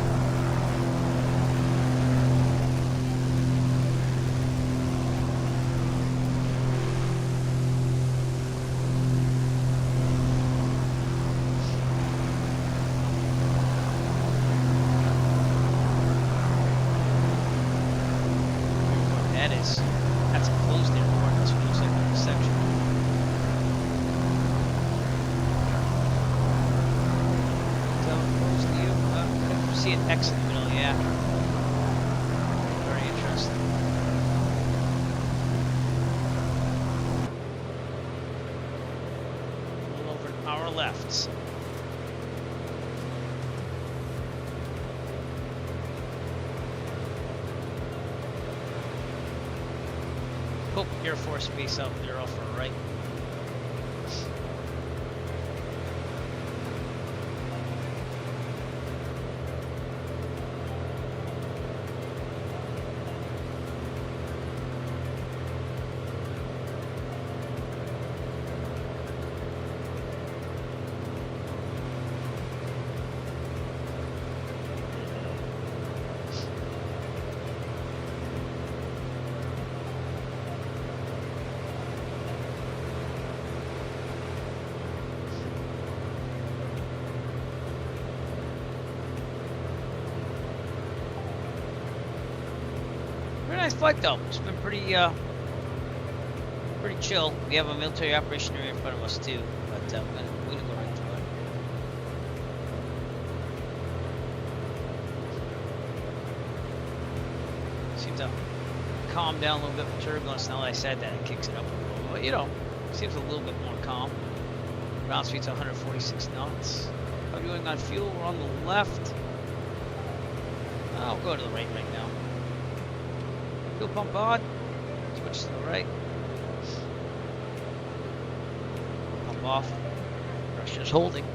That's a closed airport. That's what it looks like on the section. See an X in the middle, yeah. Very interesting. A little over an hour left. So. Hope Air Force Base out there off our right. Very nice flight though. It's been pretty pretty chill. We have a military operation area in front of us too, but we're gonna go right through it. Seems to calm down a little bit with turbulence. Now that I said that, it kicks it up a little. But you know, seems a little bit more calm. Ground speed's 146 knots. How are we doing on fuel? We're on the left. I'll go to the right now. Fuel pump on. Switch to the right. Pump off. Pressure's holding.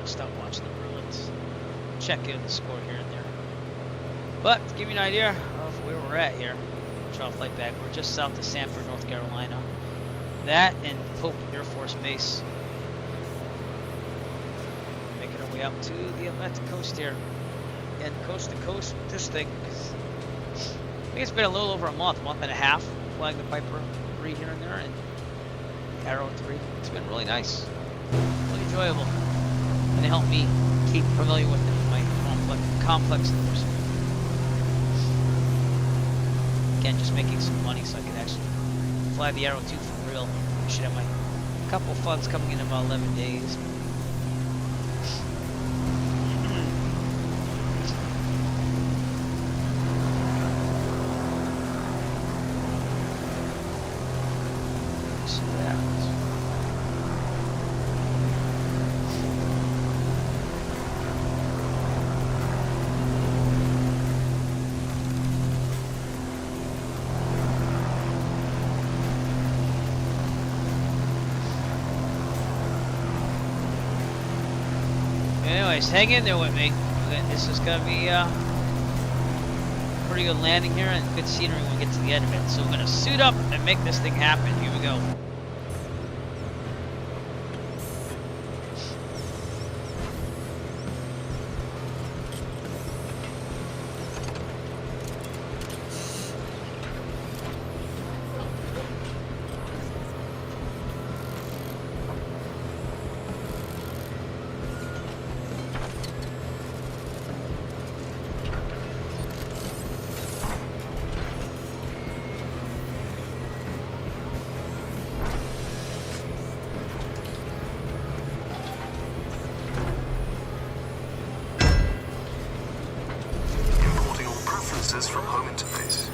Stop watching the Bruins. Check in the score here and there. But to give you an idea of where we're at here, trial flight back, we're just south of Sanford, North Carolina. That and Pope Air Force Base. Making our way up to the Atlantic coast here. And coast to coast with this thing. I think it's been a little over a month and a half, flying the Piper 3 here and there, and Arrow 3. It's been really nice. Really enjoyable. And it helped me keep familiar with it, my complex endorsement. Again, just making some money so I can actually fly the Arrow 2 for real. I should have my couple funds coming in about 11 days. So that. Anyways, hang in there with me. This is going to be a pretty good landing here and good scenery when we get to the end of it. So we're going to suit up and make this thing happen. Here we go. From home interface.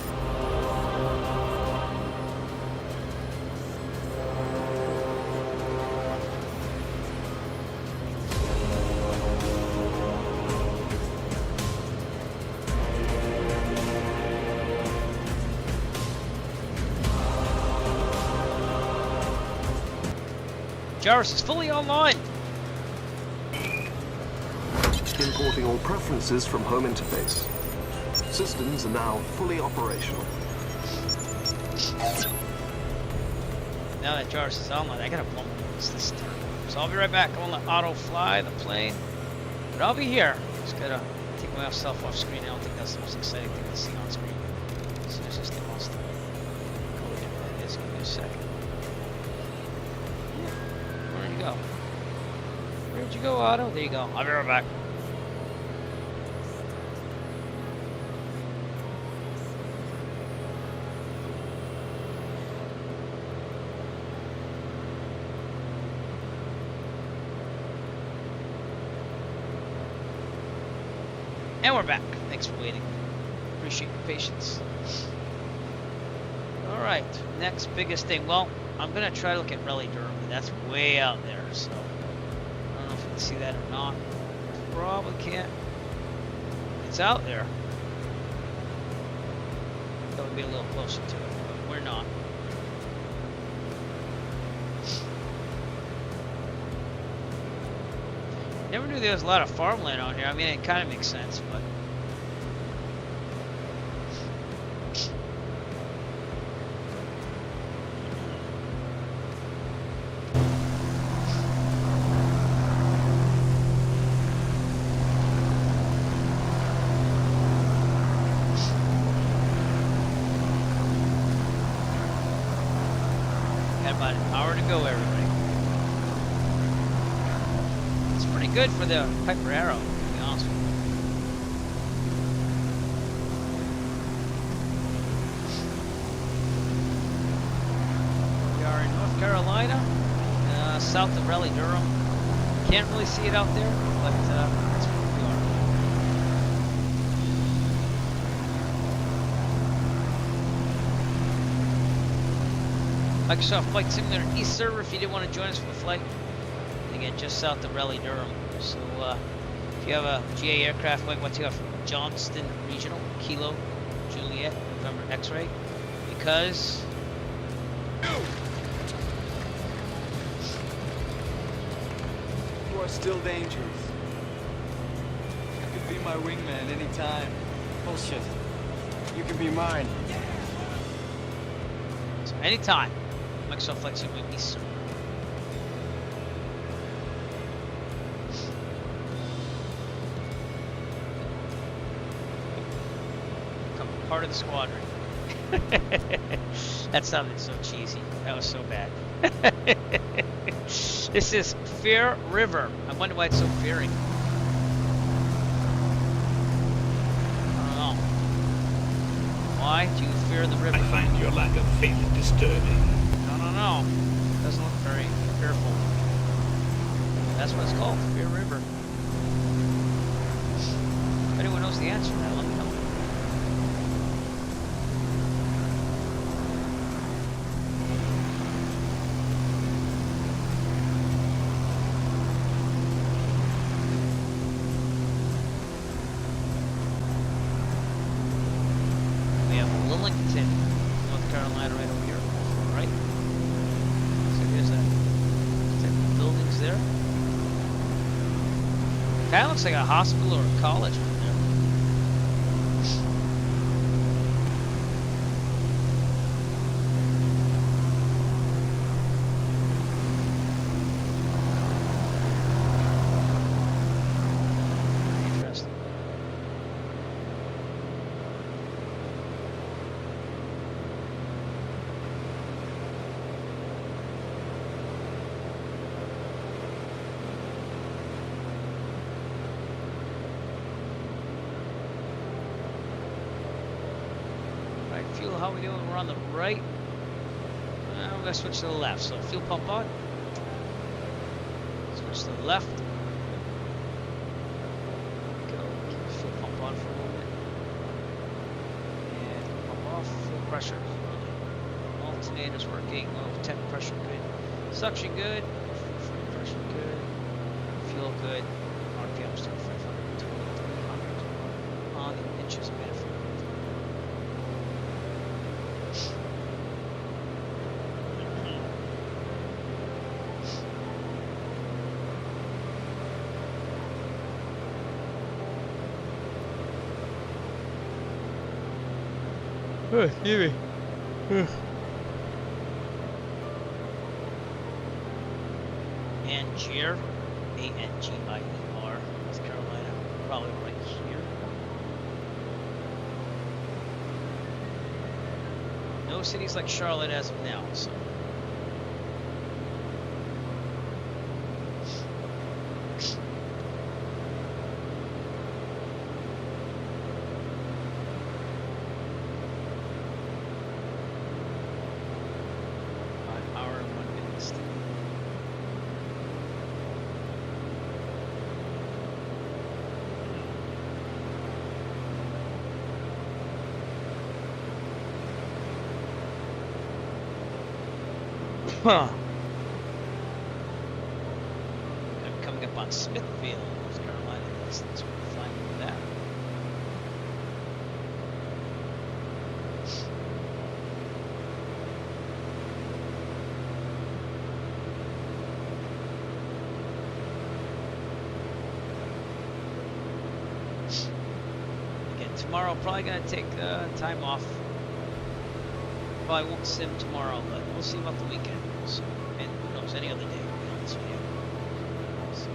Jarvis is fully online. Importing all preferences from home interface. Systems are now fully operational. Now that Jarvis is online, I gotta bump this turn. So I'll be right back. I'm gonna let auto fly the plane, but I'll be here. Just gotta take myself off screen. I don't think that's the most exciting thing to see on screen. As soon as this thing wants to go in, that is. Give me a second. Where'd you go? Where'd you go, Otto? There you go. I'll be right back. And we're back. Thanks for waiting. Appreciate your patience. Alright, next biggest thing. Well, I'm going to try to look at Raleigh Durham, but that's way out there, so I don't know if you can see that or not. Probably can't. It's out there. That would be a little closer to it, but we're not. Never knew there was a lot of farmland on here. I mean, it kind of makes sense, but Got about an hour to go, everybody. It's pretty good for the Piper Arrow, to be honest with you. We are in North Carolina, south of Raleigh-Durham. Can't really see it out there, but that's where we are. Microsoft Flight Simulator East server if you didn't want to join us for the flight. Again, just south of Raleigh-Durham. So if you have a GA aircraft, what's you have? Johnston Regional, Kilo, Juliet, November X-ray. Because You are still dangerous. You could be my wingman anytime. Bullshit. You can be mine. so anytime, Microsoft Flight Simulator East server. Become part of the squadron. That sounded so cheesy. That was so bad. This is Fear River. I wonder why it's so fearing. I don't know. Why do you fear the river? I find your lack of faith disturbing. I don't know. Doesn't look very fearful. That's what it's called, Fear River. If anyone knows the answer to that, let me know. We have Lillington, North Carolina, right over here. Right? So here's that. Buildings there. Kind of looks like a hospital or a college right there. Interesting. Right, fuel, how we doing? We're on the right. We're gonna switch to the left. So fuel pump on. Switch to the left. Go. Keep the fuel pump on for a moment. And pump off. Fuel pressure. Alternator's working. Oh, temp pressure good. Suction good. Fuel pressure good. Fuel good. RPM still 500 to 300 on the inches a minute. Oh, excuse me. Angier, A-N-G-I-E-R, North Carolina, probably right here. No cities like Charlotte as of now, so. Huh. I'm coming up on Smithfield, North Carolina. That's where we're flying with that. Again, tomorrow I'm probably gonna take time off. Probably won't sim tomorrow, but we'll see about the weekend. So, and who knows, any other day we'll on this video. So,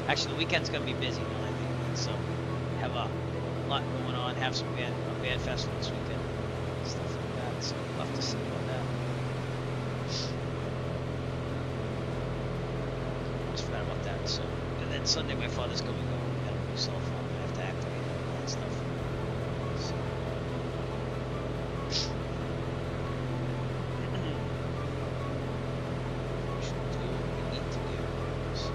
actually, the weekend's gonna be busy now, I think. So, have a lot going on. Have some band festival this weekend, stuff like that. So, we'll have to see about that. So, and then Sunday my father's coming home. We got a new cell phone. I have to activate it and all that stuff. So. Should do what we need to do. So.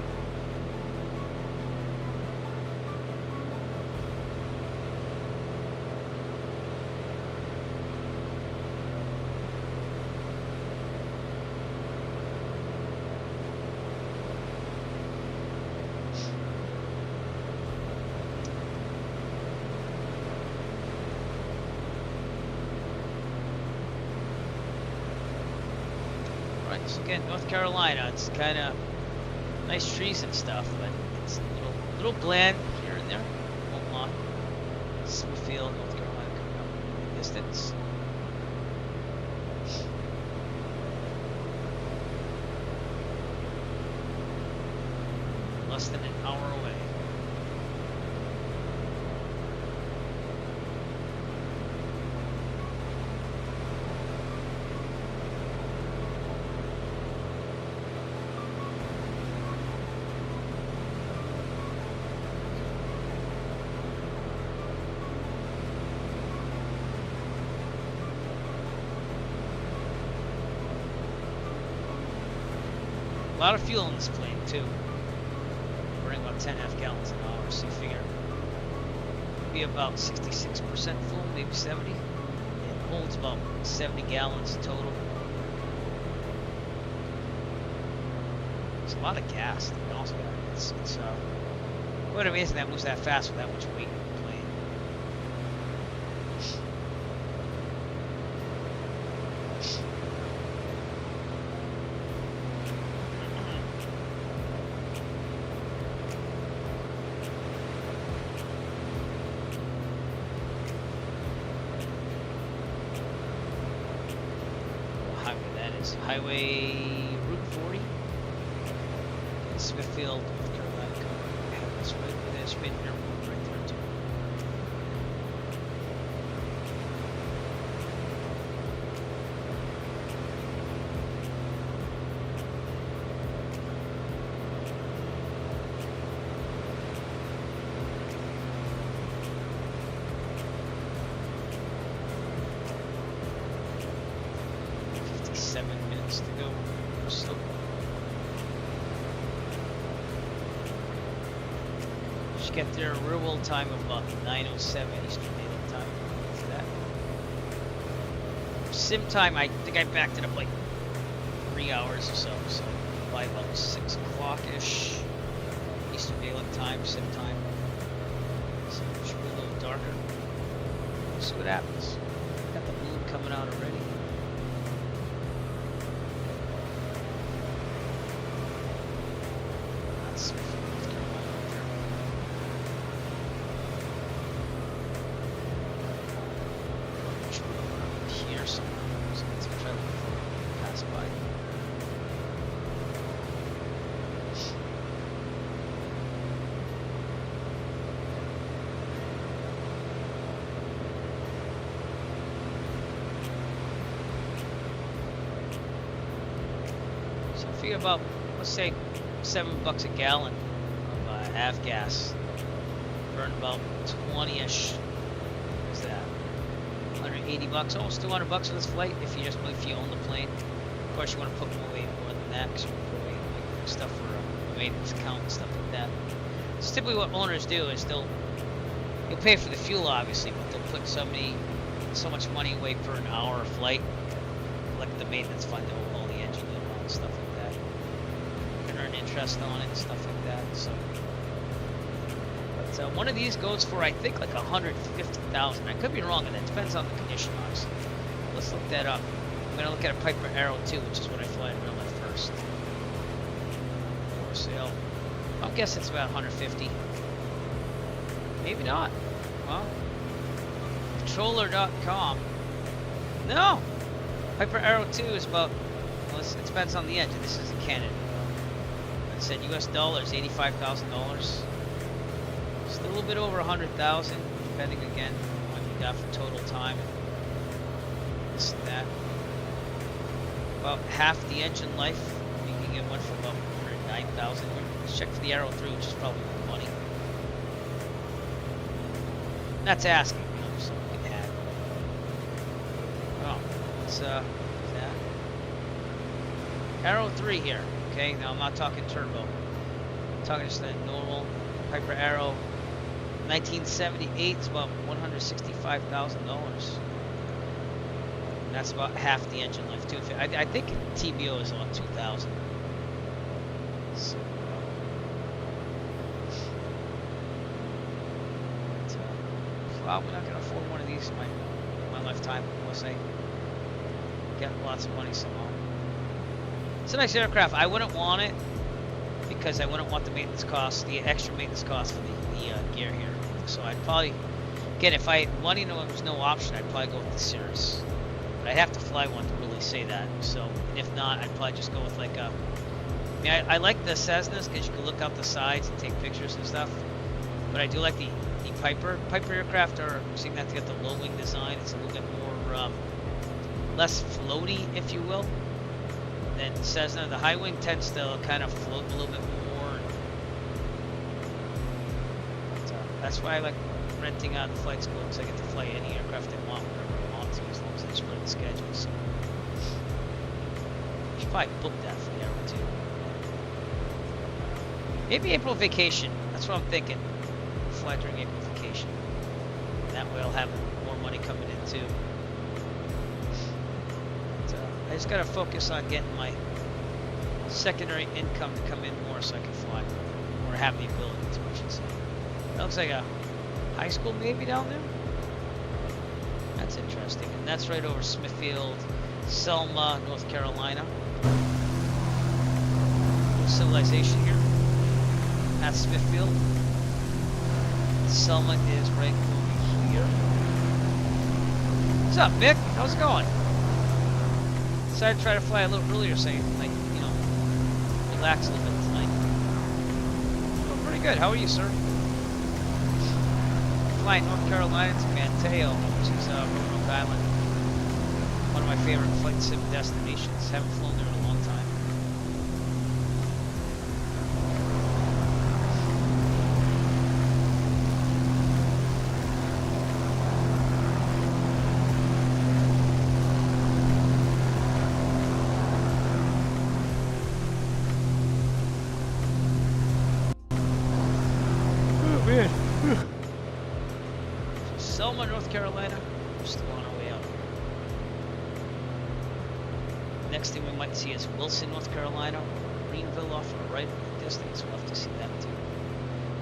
Right, so again, North Carolina, it's kind of nice trees and stuff, but it's a little bland here and there. Won't lie. Smithfield, North Carolina, coming up in the distance. Less than an hour away. A lot of fuel in this plane too. Burning about 10.5 gallons an hour, so you figure be about 66% full, maybe 70. It holds about 70 gallons total. It's a lot of gas. To be honest with you. It's quite amazing that moves that fast with that much weight in the plane. Highway Route 40 in Smithfield, North Carolina. That's right within Spin Airport right there too. To go or so. Just get there real world time of about 9:07 Eastern Daylight Time. For that. Sim time, I think I backed it up like 3 hours or so. So by about 6 o'clock ish Eastern Daylight Time, sim time. So it should be a little darker. We'll see what happens. Got the moon coming out already. About, let's say, $7 a gallon of avgas. Burn about 20-ish. What's that? 180 bucks, almost 200 bucks for this flight if you own the plane. Of course, you want to put away more than that because you want to put away like, stuff for maintenance account and stuff like that. So typically, what owners do is you'll pay for the fuel, obviously, but they'll put so much money away per an hour of flight, like the maintenance fund, they'll all the engine and stuff like that. Earn interest on it and stuff like that. So, but one of these goes for I think like 150,000. I could be wrong, and that depends on the condition, obviously. Let's look that up. I'm gonna look at a Piper Arrow 2, which is what I fly in real life first. For sale. I'm guessing it's about 150. Maybe not. Well, controller.com. No. Piper Arrow 2 is about. Well, it depends on the engine. This is in Canada. It said US dollars, $85,000. Still a little bit over 100,000, depending again on what you got for total time. This and that. About half the engine life. You can get one for about 9,000. Let's check for the Arrow 3, which is probably more money. That's asking, you know, so we can add. Oh, it's that. Arrow 3 here. Okay, now I'm not talking turbo. I'm talking just a normal Piper Arrow. 1978 is about $165,000. That's about half the engine life too. I think TBO is about 2,000. So, probably not gonna afford one of these in my lifetime unless I get lots of money somehow. It's a nice aircraft. I wouldn't want it because I wouldn't want the maintenance costs, the extra maintenance costs for the gear here. So I'd probably, again, if money was no option, I'd probably go with the Cirrus. But I'd have to fly one to really say that. So, and if not, I'd probably just go with like a. I mean, I like the Cessnas because you can look out the sides and take pictures and stuff. But I do like the Piper. Piper aircraft are seeing that to get the low wing design. It's a little bit more less floaty, if you will, than Cessna. The high wing tends to kind of float a little bit more. But, that's why I like renting out the flight school, because I get to fly any aircraft I want whenever I want to, as long as I spread the schedule. So I should probably book that for the Arrow too. Maybe April vacation. That's what I'm thinking. Fly during April vacation. That way I'll have more money coming in too. But, I just gotta focus on getting my secondary income to come in more so I can fly, or have the ability to, I should say. That looks like a high school maybe down there. That's interesting, and that's right over Smithfield, Selma, North Carolina. No civilization here. That's Smithfield. Selma is right over here. What's up, Mick? How's it going? Decided to try to fly a little earlier, so I can, you know, relax a little bit tonight. Oh, pretty good. How are you, sir? Flying North Carolina to Manteo, which is Roanoke Island. One of my favorite flight sim destinations. Haven't flown there in a long time. Selma, North Carolina. We're still on our way out. Next thing we might see is Wilson, North Carolina. Greenville off to the right in the distance. We'll have to see that too.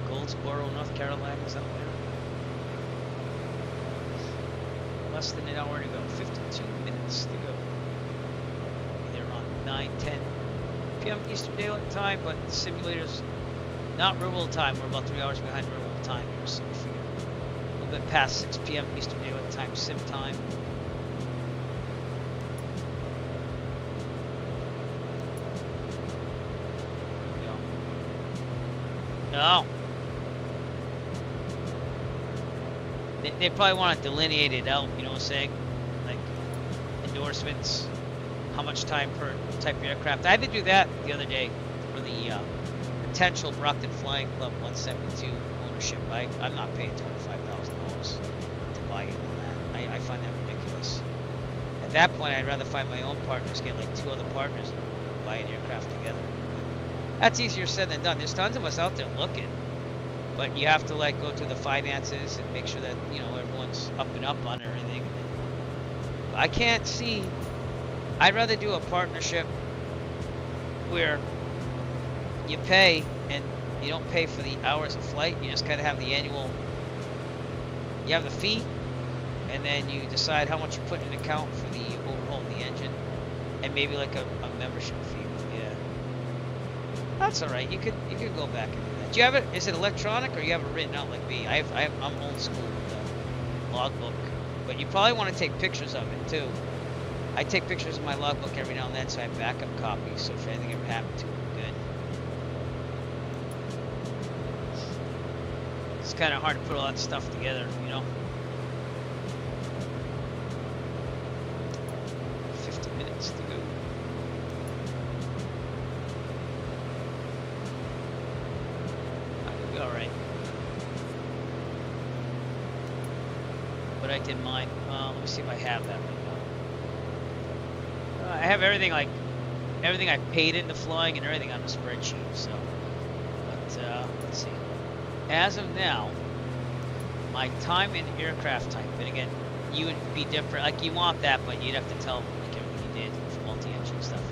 Goldsboro, North Carolina is out there. Less than an hour to go. 52 minutes to go. They're on 9:10 p.m. Eastern Daylight Time, but the simulators not real world time. We're about 3 hours behind real world time here, so we figure a little bit past 6 p.m. Eastern Daylight Time, sim time. No. They probably want to delineate it out, you know what I'm saying? Like, endorsements, how much time per type of aircraft. I had to do that the other day for the potential Brockton Flying Club 172 ownership. I'm not paying $25,000 to buy it on that. I find that ridiculous. At that point, I'd rather find my own partners, get like 2 other partners, and buy an aircraft together. That's easier said than done. There's tons of us out there looking, but you have to like go through the finances and make sure that, you know, everyone's up and up on everything. I can't see. I'd rather do a partnership where you pay and you don't pay for the hours of flight. You just kind of have the annual. You have the fee, and then you decide how much you put in an account for the overhaul of the engine, and maybe like a membership fee. Yeah. That's all right. You could go back and do that. Do you have it? Is it electronic or you have it written out like me? I'm old school with the logbook, but you probably want to take pictures of it too. I take pictures of my logbook every now and then, so I have backup copies. So if anything ever happened to it, I'm good. It's kind of hard to put all that stuff together, you know. 50 minutes to go. I did mine. Let me see if I have that right now. I have everything I paid into flying and everything on the spreadsheet. So, but let's see. As of now, my time in aircraft type, and again, you would be different. Like you want that, but you'd have to tell them like everything you did for multi-engine stuff.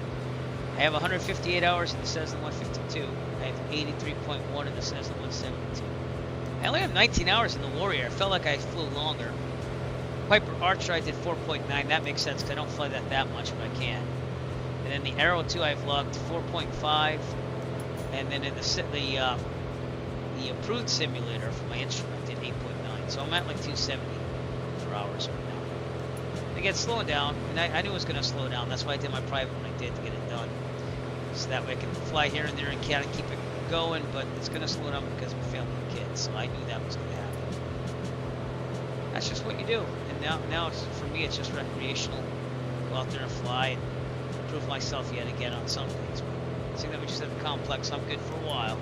I have 158 hours in the Cessna 152. I have 83.1 in the Cessna 172. I only have 19 hours in the Warrior. I felt like I flew longer. Piper Archer, I did 4.9. That makes sense because I don't fly that much, but I can. And then the Arrow 2, I've logged 4.5. And then in the approved simulator for my instrument, I did 8.9. So I'm at like 270 for hours right now. And again, slowing down. And I knew it was going to slow down. That's why I did my private when I did to get it done. So that way I can fly here and there and kind of keep it going, but it's going to slow down because of my family and kids. So I knew that was going to happen. That's just what you do. And now it's, for me, it's just recreational. Go out there and fly and prove myself yet again on some things. But seeing that we just have a complex, I'm good for a while.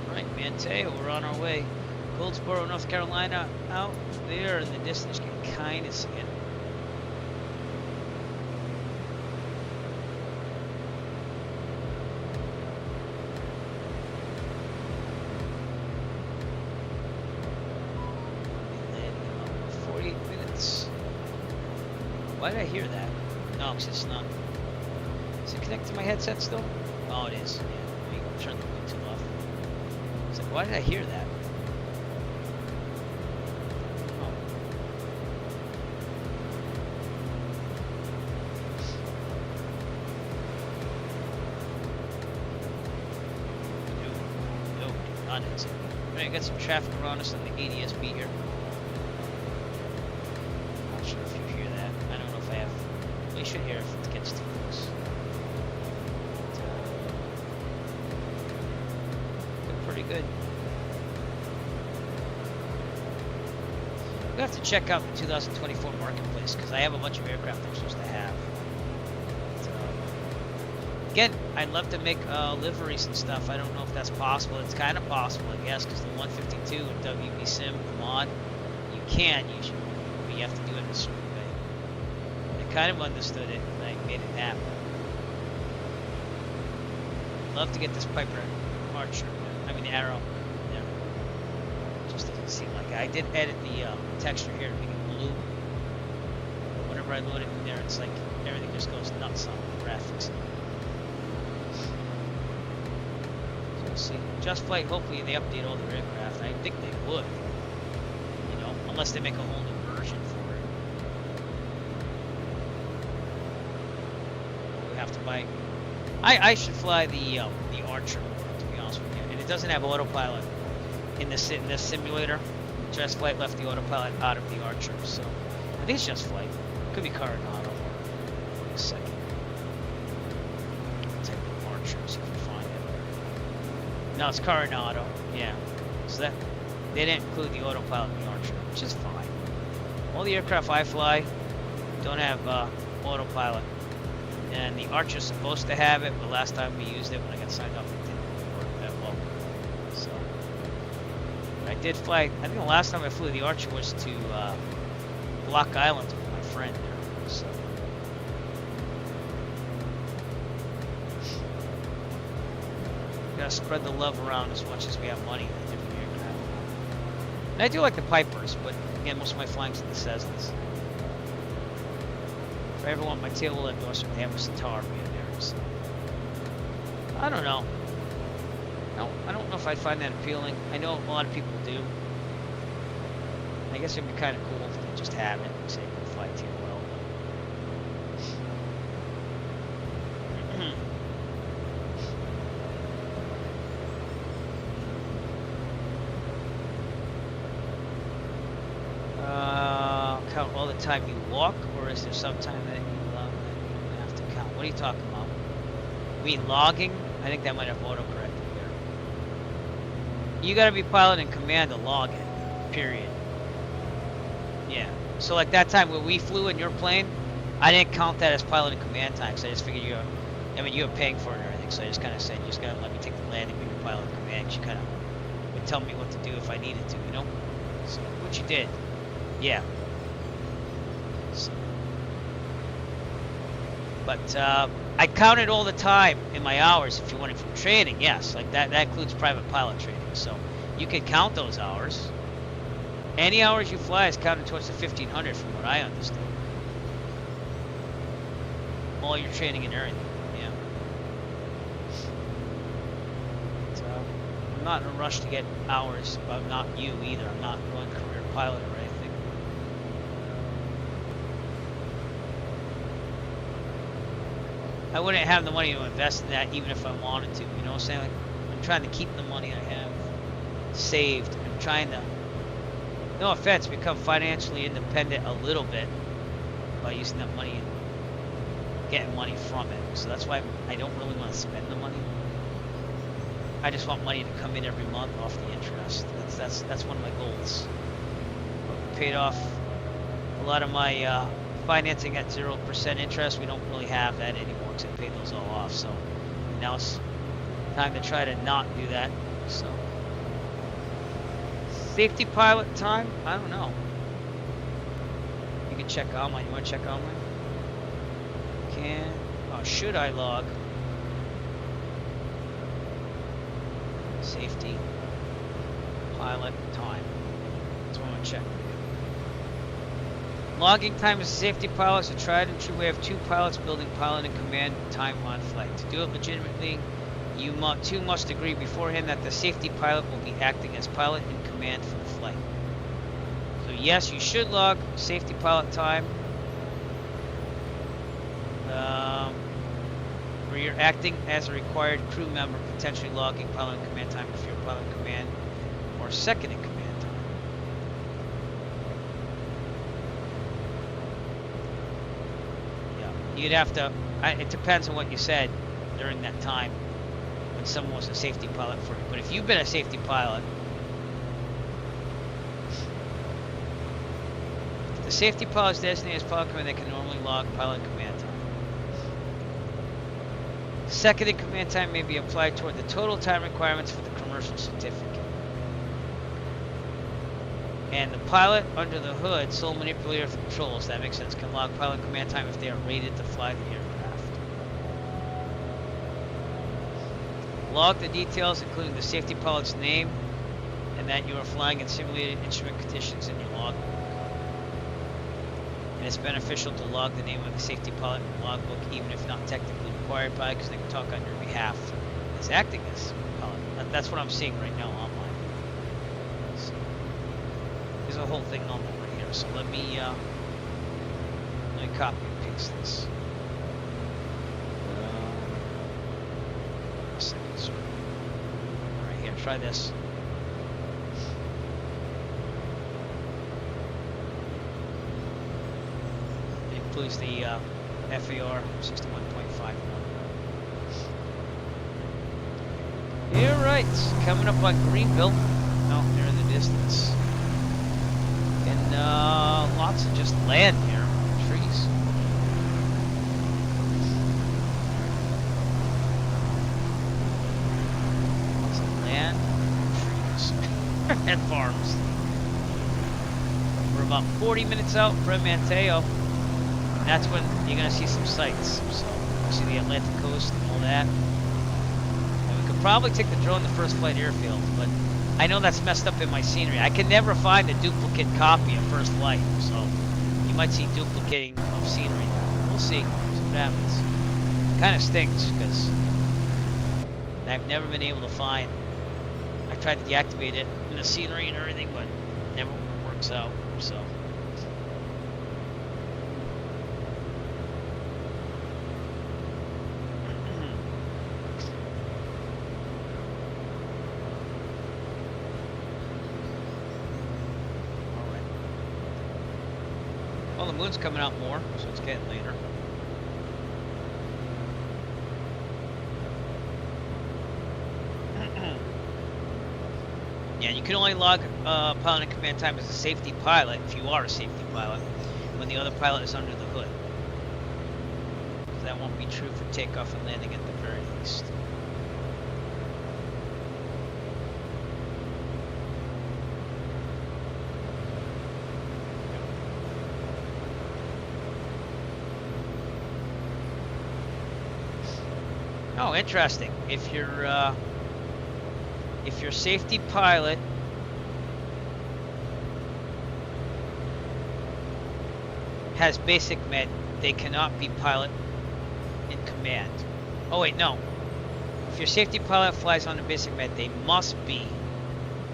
Alright, Manteo, we're on our way. Goldsboro, North Carolina, out there in the distance. You can kind of see it. Why did I hear that? No, because it's not. Is it connected to my headset still? Oh, it is. Yeah, let me turn the Bluetooth off. It's like, why did I hear that? Oh. No, not it. Alright, got some traffic around us on the ADSB here. Not sure if you hear that. I don't know if I have. Well, you should hear if it gets too close. But, pretty good. We have to check out the 2024 marketplace because I have a bunch of aircraft I'm supposed to have. Again, I'd love to make liveries and stuff. I don't know if that's possible. It's kind of possible, I guess, because the 152 and WB Sim mod, you can usually, but you have to do it in a certain way. I kind of understood it, and I made it happen. I'd love to get this Piper Archer, I mean Arrow. Yeah. It just doesn't seem like it. I did edit the texture here to make it blue. But whenever I load it in there, it's like everything just goes nuts on the graphics. See, Just Flight, hopefully they update all their aircraft. I think they would, you know, unless they make a whole new version for it. We have to buy. I should fly the Archer, to be honest with you, and it doesn't have autopilot in this simulator. Just Flight left the autopilot out of the Archer, so I think it's Just Flight. Could be Car and Auto. Wait a second. Type in Archer, see if we find it. No, it's Car and Auto. Yeah. So that they didn't include the autopilot in the Archer, which is fine. All the aircraft I fly don't have autopilot, and the Archer's supposed to have it, but last time we used it when I got signed up, it didn't work that well. So I did fly. I think the last time I flew the Archer was to Block Island with my friend there. So. Gotta spread the love around as much as we have money in the different aircraft. And I do like the Pipers, but again, most of my flying's in the Cessnas. If I ever want my tail wheel endorsement, they have a Centaur being there. So. I don't know. I don't know if I'd find that appealing. I know a lot of people do. I guess it'd be kind of cool if they just have it and say you can fly tail well. Count all the time you walk, or is there some time that you don't have to count? What are you talking about? We logging? I think that might have autocorrected there. You gotta be pilot in command to log it. Period. Yeah. So like that time when we flew in your plane, I didn't count that as pilot in command time, so I just figured you were paying for it and everything. So I just kind of said, you just gotta let me take the landing. pilot in command. She kind of would tell me what to do if I needed to, you know? So, which you did. Yeah. So, but I counted all the time in my hours if you wanted from training, yes. Like that includes private pilot training. So you can count those hours. Any hours you fly is counted towards the 1500 from what I understood. All your training and everything, yeah. So I'm not in a rush to get hours, but I'm not you either. I'm not going career pilot or anything. I wouldn't have the money to invest in that even if I wanted to, you know what I'm saying? Like, I'm trying to keep the money I have saved. I'm trying to, no offense, become financially independent a little bit by using that money and getting money from it. So that's why I don't really want to spend the money. I just want money to come in every month off the interest. That's one of my goals. But paid off a lot of my financing at 0% interest. We don't really have that anymore because I paid those all off. So now it's time to try to not do that. So safety pilot time? I don't know. You can check online. You want to check online? Can, oh, should I log safety pilot time? That's what I'm going to check. Logging time as a safety pilot is a tried and true way of two pilots building pilot and command time on flight. To do it legitimately, you two must agree beforehand that the safety pilot will be acting as pilot in command for the flight. So yes, you should log safety pilot time. Where you're acting as a required crew member, potentially logging pilot and command time if you're pilot in command or second in command time. Yeah, you'd have to, it depends on what you said during that time when someone was a safety pilot for you. But if you've been a safety pilot, if the safety pilot is designated as pilot command, they can normally log pilot and command time. Second in command time may be applied toward the total time requirements for the commercial certificate. And the pilot under the hood, sole manipulator of the controls, that makes sense, can log pilot and command time if they are rated to fly the aircraft. Log the details, including the safety pilot's name and that you are flying in simulated instrument conditions in your logbook. And it's beneficial to log the name of the safety pilot in the logbook, even if not technically required by it, because they can talk on your behalf as acting as pilot. That's what I'm seeing right now online. So, there's a whole thing on that right here. So let me copy and paste this. A second, sir. All right, here, try this. Includes the FAR 61.51. Yeah, right. Coming up on Greenville. Oh, they're in the distance. And lots of just land here. Trees. Lots of land. Trees. And farms. We're about 40 minutes out from Manteo. That's when you're going to see some sights. So, you see the Atlantic coast and all that. And we could probably take the drone to first flight airfield, but I know that's messed up in my scenery. I can never find a duplicate copy of first flight, so you might see duplicating of scenery. We'll see. See what happens. Kind of stinks, because I've never been able to find. I tried to deactivate it in the scenery and everything, but it never works out, so. Well, the moon's coming out more, so it's getting later. Yeah, you can only log pilot and command time as a safety pilot, if you are a safety pilot, when the other pilot is under the hood. That won't be true for takeoff and landing at the very least. Oh, interesting. If your safety pilot has basic med, they cannot be pilot in command. Oh wait, no. If your safety pilot flies on the basic med, they must be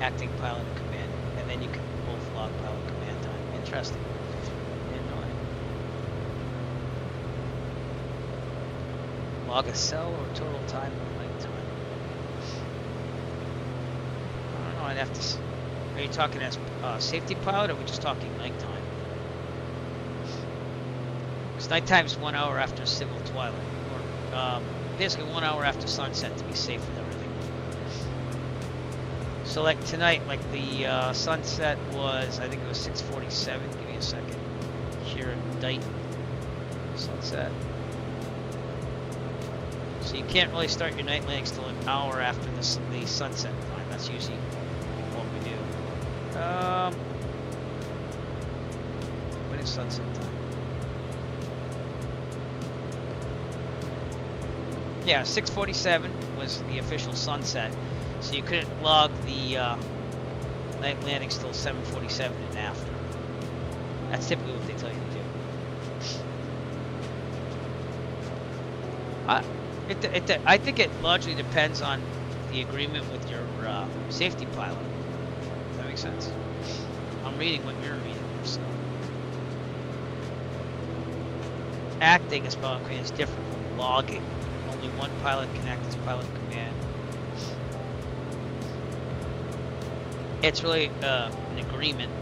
acting pilot in command, and then you can both log pilot command time. Interesting. Didn't know that. Log a cell or total time or light time. I don't know. I'd have to. Are you talking as safety pilot, or are we just talking nighttime? Because nighttime is 1 hour after civil twilight, or basically 1 hour after sunset to be safe with everything. So like tonight, like the sunset was, I think it was 6:47. Give me a second. Here in Dayton, sunset. So you can't really start your night landings till an hour after the sunset time. That's usually what we do. When is sunset time? Yeah, 6:47 was the official sunset, so you couldn't log the night landings till 7:47 and after. That's typically what they tell you to do. I think it largely depends on the agreement with your safety pilot. Does that make sense? I'm reading what you're reading. So. Acting as pilot command is different from logging. Only one pilot can act as pilot command. It's really an agreement.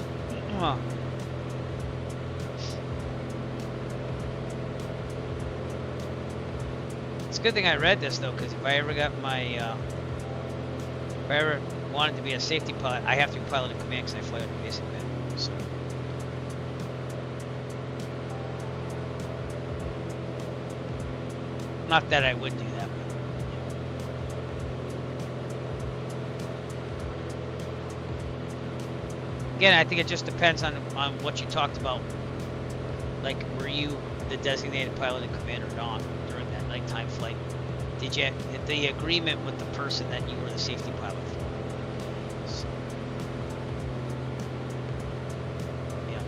It's a good thing I read this though, because if I ever got my, if I ever wanted to be a safety pilot, I have to be pilot in command because I fly under basic med. So. Not that I would do that. Again, I think it just depends on what you talked about. Like, were you the designated pilot in command or not during that nighttime flight? Did you hit the agreement with the person that you were the safety pilot for? So, yeah.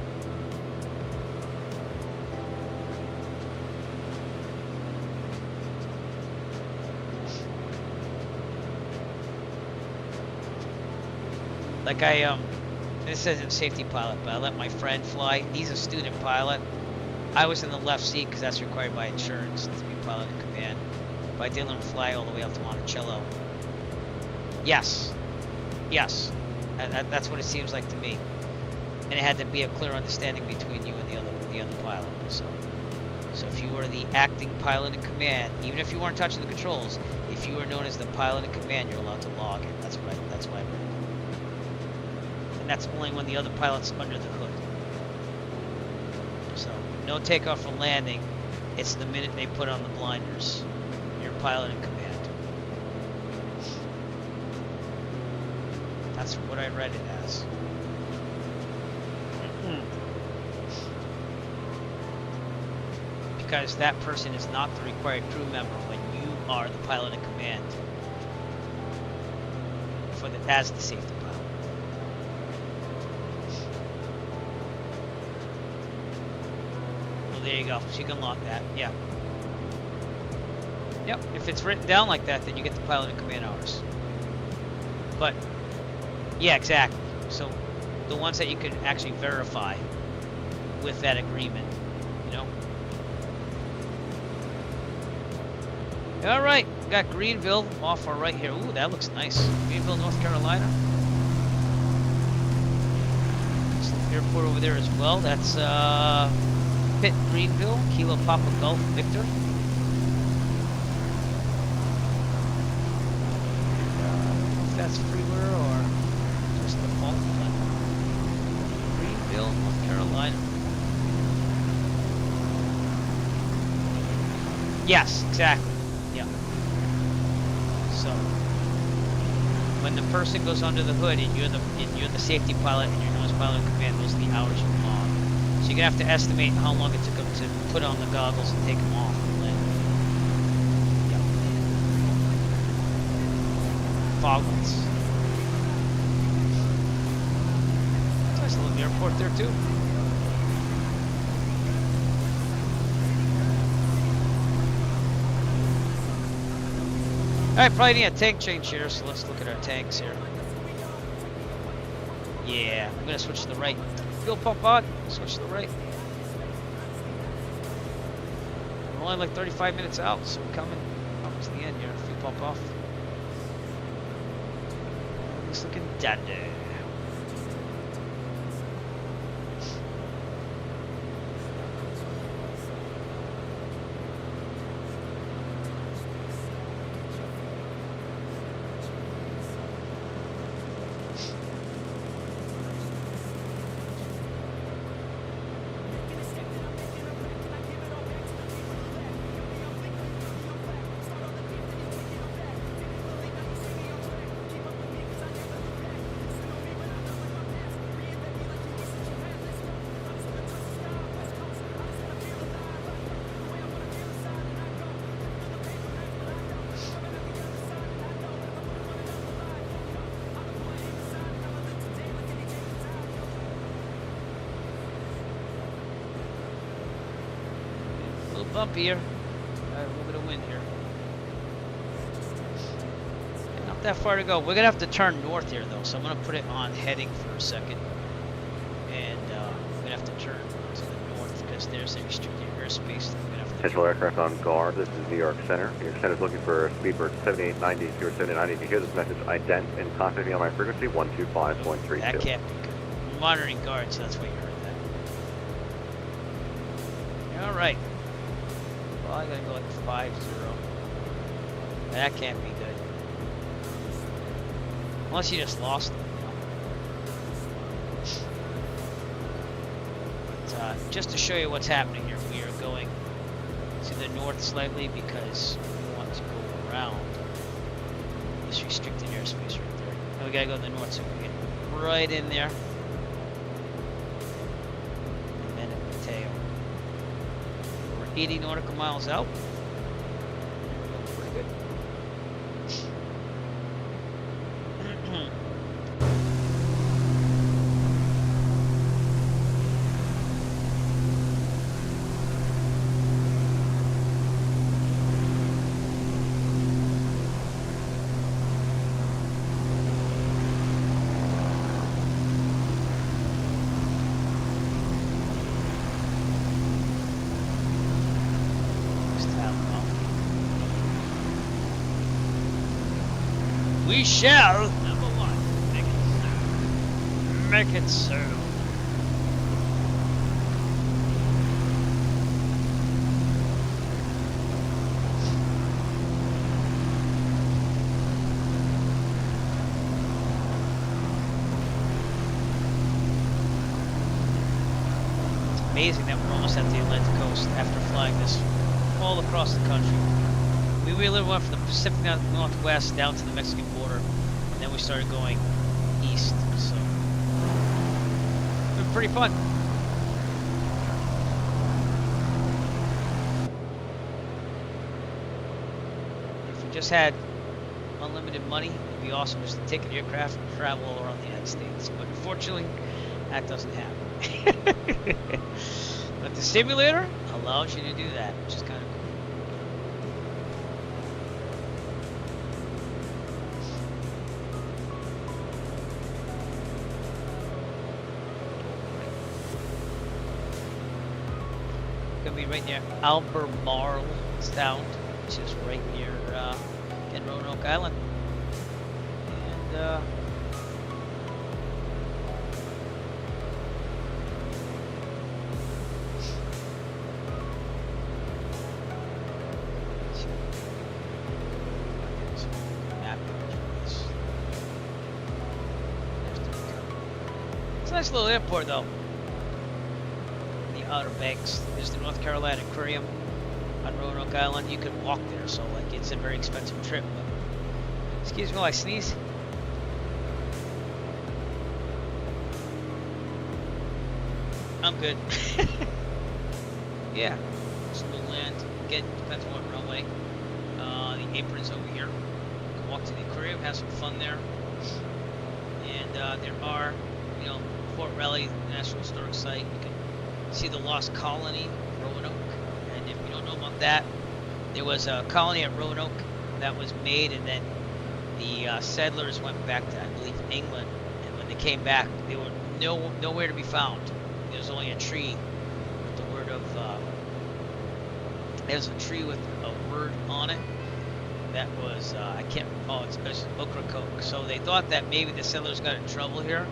Like this isn't safety pilot, but I let my friend fly. He's a student pilot. I was in the left seat because that's required by insurance to be pilot in command. But I did let him fly all the way up to Monticello. Yes. Yes. That's what it seems like to me. And it had to be a clear understanding between you and the other pilot. So if you were the acting pilot in command, even if you weren't touching the controls, if you were known as the pilot in command, you're allowed to log it. That's what I read. And that's only when the other pilot's under the hood. So, no takeoff or landing. It's the minute they put on the blinders. You're pilot in command. That's what I read it as. Because that person is not the required crew member when you are the pilot in command. As the safety pilot. There you go. So you can log that. Yeah. Yep. If it's written down like that, then you get the pilot in command hours. But yeah, exactly. So the ones that you can actually verify with that agreement, you know. All right, we got Greenville off our right here. Ooh, that looks nice. Greenville, North Carolina. There's an airport over there as well. That's Pitt, Greenville, Kilo Papa Golf, Victor. If that's freeware or just default. Greenville, North Carolina. Yes, exactly. Yeah. So when the person goes under the hood and you're the safety pilot and you're known as pilot in command, those are the hours you log. So you're gonna have to estimate how long it took them to put on the goggles and take them off and land. Yeah. foggles. Nice little airport there too. Alright, probably need a tank change here, so let's look at our tanks here. Yeah, I'm gonna switch to the right. Fuel pump on, switch to the right. We're only like 35 minutes out, so we're coming up to the end here. Fuel pump off. It's looking dandy. Bump here. A little bit of wind here. And not that far to go. We're gonna have to turn north here though, so I'm gonna put it on heading for a second. And we're gonna have to turn to the north because there's a restricted airspace that we're gonna have to. Potential aircraft on guard. This is New York Center. New York Center is looking for Speedbird 7890. If you're 7990, if you hear this message, ident and contact me on my frequency 125.32. That can't be good. We're monitoring guards, so that's why you heard that. Alright. Well, I gotta go like 5-0. That can't be good. Unless you just lost them, you know? But, just to show you what's happening here, we are going to the north slightly because we want to go around this restricted airspace right there. Now we gotta go to the north so we can get right in there. And then at Mateo. 80 nautical miles out. Pretty good. We shall, number one, make it so. It's amazing that we're almost at the Atlantic coast after flying this all across the country. We really went from the Pacific Northwest down to the Mexican border, and then we started going east, so it's been pretty fun. If we just had unlimited money, it'd be awesome just to take an aircraft and travel all around the United States, but unfortunately, that doesn't happen. But the simulator allows you to do that, which is kind of cool. Gonna be right near Albemarle Sound, which is right near Roanoke Island. And it's a nice little airport though. Outer Banks. There's the North Carolina Aquarium on Roanoke Island. You can walk there, so like it's a very expensive trip. But, excuse me while I sneeze. I'm good. Yeah, just a little land. Again, depends on what runway. The apron's over here. walk to the aquarium, have some fun there. And there are, you know, Fort Raleigh National Historic Site. You can see the Lost Colony, Roanoke. And if you don't know about that, there was a colony at Roanoke that was made, and then the settlers went back to, I believe, England. And when they came back, they were nowhere to be found. There was only a tree with the word of. There's a tree with a word on it. That was I can't. Oh, it's Ocracoke. So they thought that maybe the settlers got in trouble here,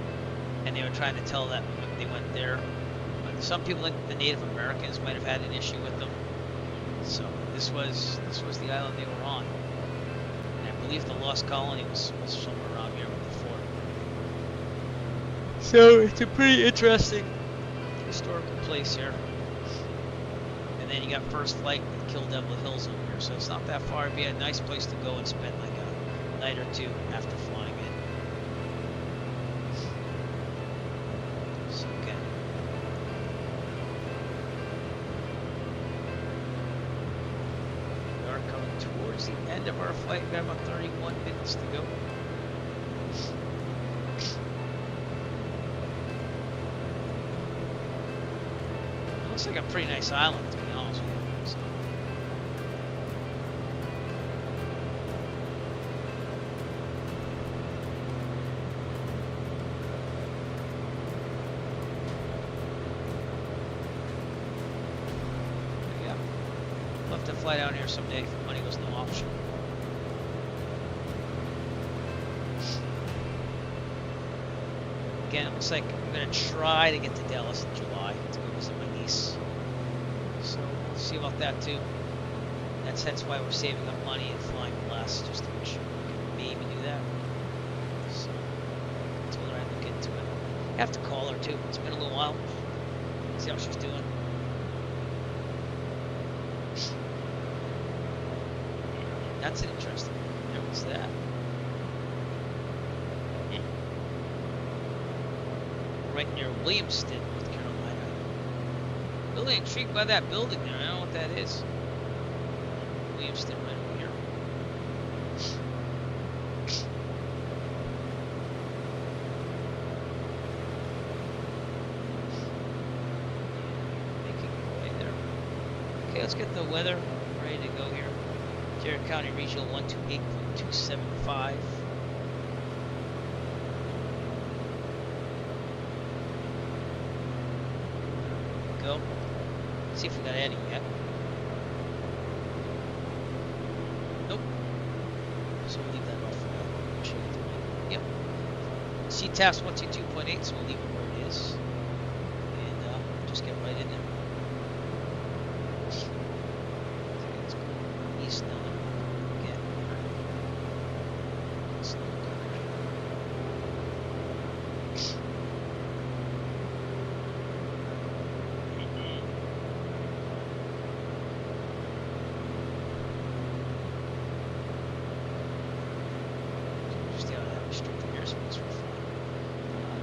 and they were trying to tell that they went there. But some people think the Native Americans might have had an issue with them. So this was the island they were on. And I believe the Lost Colony was somewhere around here with the fort. So it's a pretty interesting historical place here. And then you got First Flight with Kill Devil Hills over here, so it's not that far. It'd be a nice place to go and spend like a night or two after flying in. So, okay. We are coming towards the end of our flight. We've got about 31 minutes to go. Looks like a pretty nice island, to be honest with you. So. Yeah. Love to fly down here someday if money was no option. Again, it looks like I'm going to try to get to Dallas in July to go visit my niece. So we'll see about that too. That's why we're saving up money and flying less, just to make sure we can maybe do that. So I told her I'd look into it. I have to call her too. It's been a little while. See how she's doing. That's an interesting one. There was that. Right near Williamston, North Carolina. Really intrigued by that building there. I don't know what that is. Williamston right over here. Making our way there. Okay, let's get the weather ready to go here. Tarrant County Regional 128.275. Go. See if we got any yet. Nope. So we'll leave that off for now. Show you the yep. CTAS 122.8, so we'll leave it where it is. And just get right in there. Let's go east now. Again.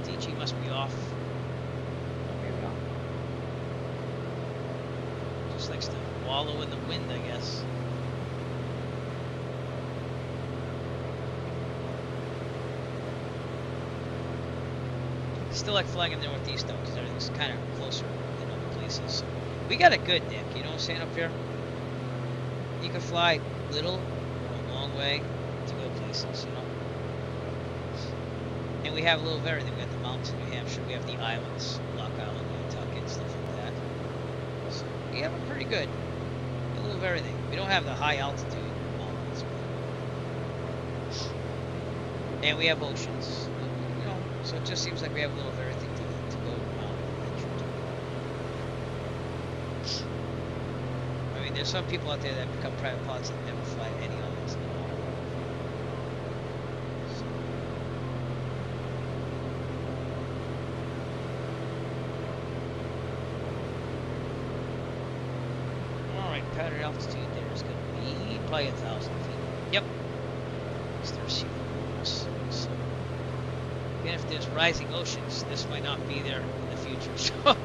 DG must be off. Oh, here we go. Just likes to wallow in the wind, I guess. Still like flying in the Northeast though, because everything's kind of closer than other places. So we got it good, Nick. You know what I'm saying up here? You can fly little or a long way to go places, you know? And we have a little of everything. We got the mountains in New Hampshire. We have the islands, Lock Island, Nantucket, stuff like that. So we have it pretty good. A little of everything. We don't have the high altitude mountains. And we have oceans. You know, so it just seems like we have a little of everything to go around and adventure to. I mean, there's some people out there that become private pilots that never fly any islands at all. Pattern altitude there is going to be probably 1,000 feet. Yep. There's so, again, if there's rising oceans, this might not be there in the future. So I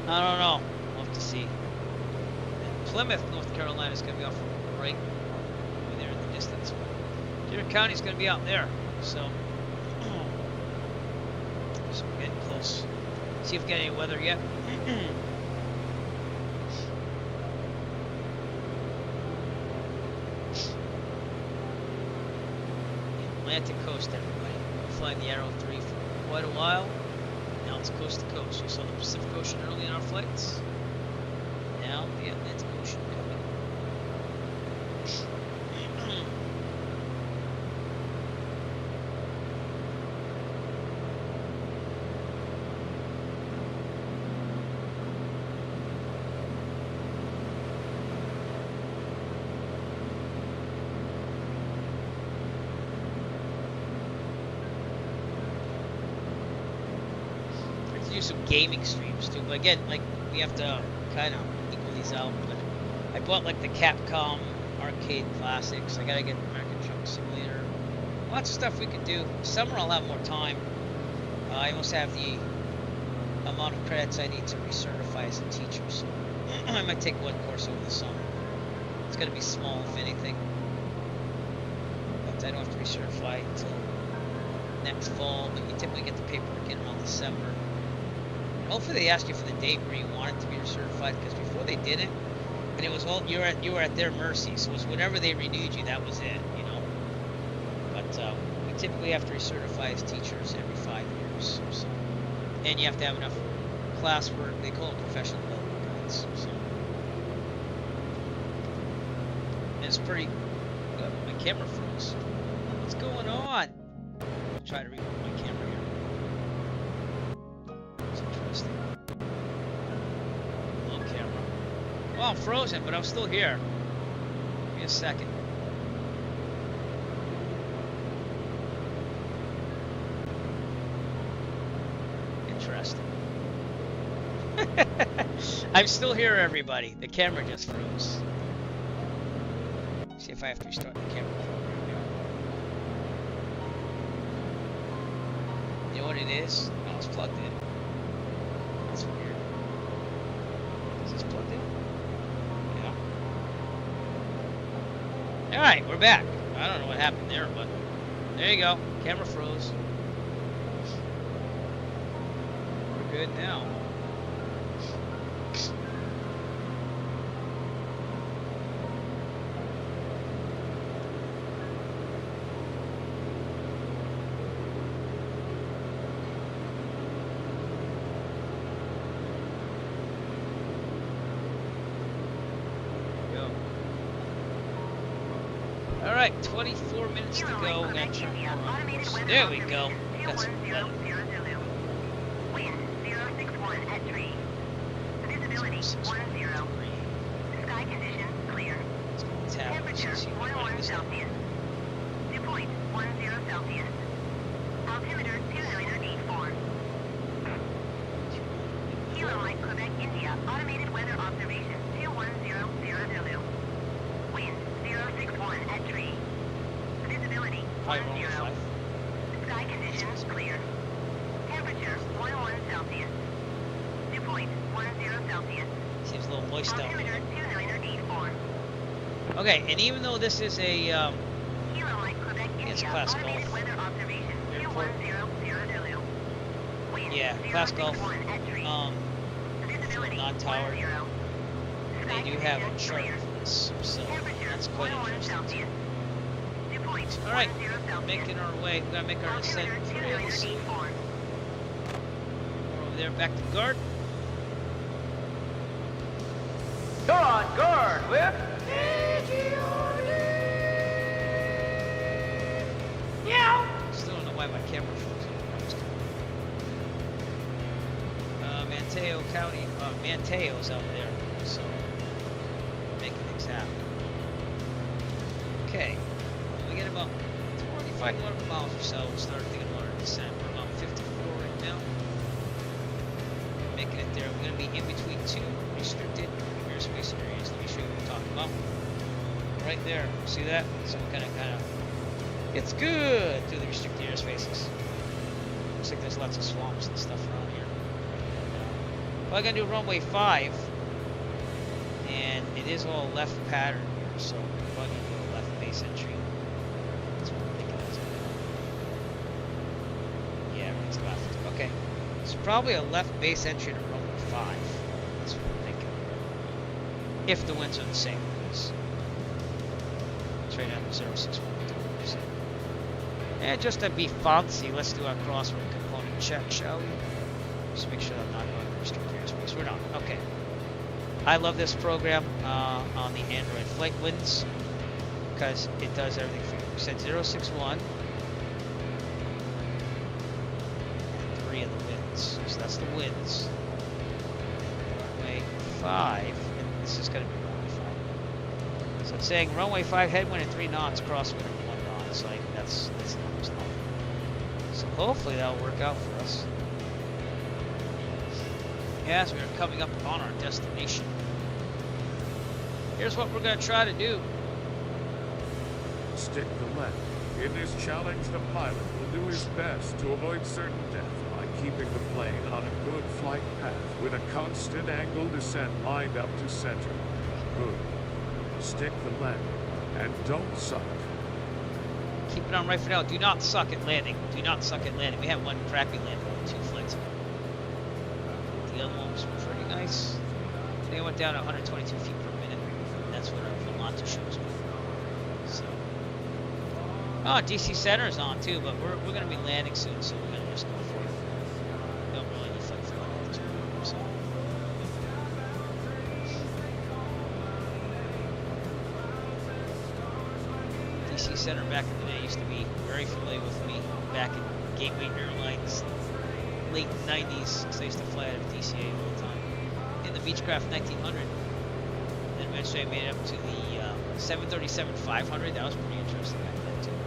don't know. We'll have to see. And Plymouth, North Carolina is going to be off right over there in the distance. Deer County's gonna be out there, so we're getting close. See if we get any weather yet. Atlantic coast, everybody. We're flying the Arrow 3 for quite a while. Now it's coast to coast. We saw the Pacific Ocean early in our flights. Now the Atlantic Ocean coming. Do some gaming streams too, but again, like, we have to kind of equal these out. But I bought like the Capcom arcade classics. I gotta get American Truck Simulator. Lots of stuff we can do. Summer I'll have more time. I almost have the amount of credits I need to recertify as a teacher, so I might take one course over the summer. It's gonna be small, if anything, but I don't have to recertify until next fall. But you typically get the paperwork in around December. Hopefully they ask you for the date where you want it to be certified, because before they didn't, and it was all you were at their mercy. So it was whenever they renewed you, that was it, you know. But we typically have to recertify as teachers every 5 years. So, and you have to have enough classwork. They call it professional development credits. So and it's pretty good. My camera froze. What's going on? I'll try to reboot my camera here. Low camera. Well, I'm frozen, but I'm still here. Give me a second. Interesting. I'm still here, everybody. The camera just froze. See if I have to restart the camera program here. You know what it is? Oh, it's plugged in. That's weird. Is this plugged in? Yeah. Alright, we're back. I don't know what happened there, but there you go. Camera froze. We're good now. Alright, 24 minutes to go. We're gonna turn more on. There we go. Got some weather. Wind 061 at 3. Visibility 10. Sky conditions clear. Temperature 11 Celsius. Dew point 10 Celsius. Altimeter 2984. Kilo Mike, Quebec, India. Automated weather observation 21000. Wind 061 at 3. Visibility 10. Sky conditions clear. Temperature 11 Celsius. Dew point 10 Celsius. Seems a little moist out Altimeter there. 2984. Okay, and even though this is a Kilo Mike, Quebec, it's India. class Automated golf. weather observation Airport. 21000. Wind Yeah, class golf. 061 at 3. Visibility non-tower. 10. They do have a chart clear. for this, so Temperature that's quite 11 interesting. Celsius. Dew point All right, 10 Celsius. making our way. We gotta make our descent Altimeter trails. 2984. We're over there, back to guard. Go on, guard, Whip! Still don't know why my camera froze. Manteo County, Manteo's out there, so making things happen. Okay, we get about 25 nautical miles or so. We'll start thinking about our descent. We're about 54 right now. Making it there. We're going to be in between two restricted airspace areas. Let me show you what we're talking about. Right there. See that? So it kind of gets good through the restricted airspaces. Looks like there's lots of swamps and stuff around here. Well, I'm going to do runway 5. And it is all left pattern here, so I'm going to do a left base entry. That's what I'm thinking. Yeah, everything's left. Okay. It's probably a left base entry to runway 5. That's what I'm thinking. If the winds are the same. It's right at 061. And just to be fancy, let's do our crosswind component check, shall we? Just make sure I'm not going to restrict airspace. We're not. Okay. I love this program on the Android flight winds because it does everything for you. We said 061 and 3 of the winds. So that's the winds. Runway 5, and this is going to be runway 5. So it's saying runway 5 headwind at 3 knots, crosswind at 1 knot. So like that's numbers. So hopefully that'll work out for us. Yes, we are coming up on our destination. Here's what we're going to try to do. Stick the left. In this challenge, the pilot will do his best to avoid certain death by keeping the plane on a good flight path with a constant angle descent lined up to center. Good. Stick the left and don't suck. Keep it on right for now. Do not suck at landing. Do not suck at landing. We had one crappy landing 2 flights ago. The other one was pretty nice. They went down 122 feet per minute. That's what our Volante shows me. So, oh, DC Center is on too, but we're going to be landing soon, so we're going to just go for it. We don't really need flight for altitude. So. DC Center back in the day used to be very familiar with me back in Gateway Airlines, late 90s, because I used to fly out of DCA all the time. In the Beechcraft 1900, and eventually I made it up to the 737-500. That was pretty interesting back then too.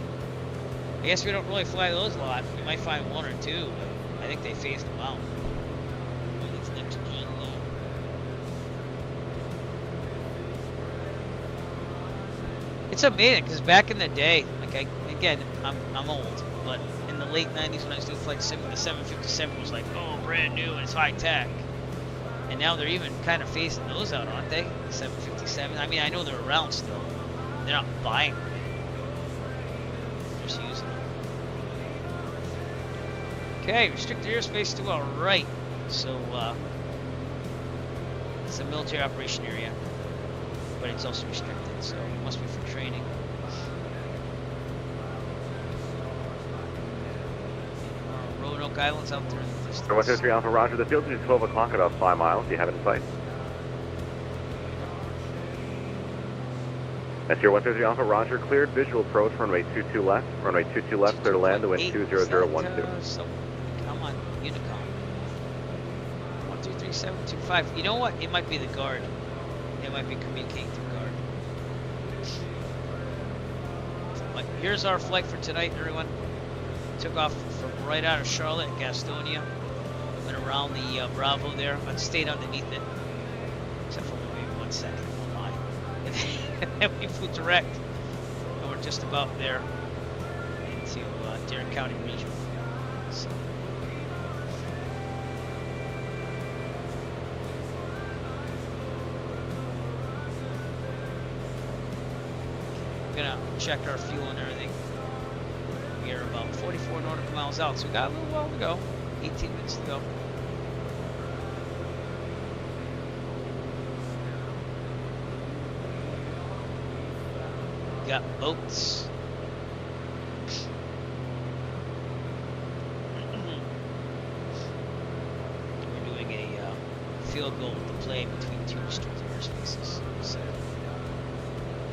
I guess we don't really fly those a lot. We might find 1 or 2, but I think they phased them out. Maybe it's next gen though. It's amazing because back in the day, like I'm old, but in the late 90s when I was doing flight sim, the 757 was like, oh, brand new and it's high tech. And now they're even kind of phasing those out, aren't they? The 757. I mean, I know they're around still. They're not buying them. They're just using them. Okay, restricted airspace to our right. So it's a military operation area, but it's also restricted, so it must be for training. Roanoke Island's out there in the distance. 123 Alpha, roger. The field is 12 o'clock at about 5 miles. Do you have it in sight? That's your 123 Alpha, roger. Cleared. Visual approach, runway 22 left. Runway 22 left, clear to land, the wind 20012. Come on, Unicom. 123725. You know what? It might be the guard. It might be communicating through guard. But here's our flight for tonight, everyone. Took off from right out of Charlotte, Gastonia. Went around the Bravo there. I stayed underneath it. Except for maybe 1 second. Oh my. And then we flew direct. And we're just about there into Tarrant County Region. So. We're gonna check our fuel and everything. We are about 44 nautical miles out, so we got a little while to go. 18 minutes to go. We got boats. We're doing a field goal with the plane between 2 restricted airspaces. So,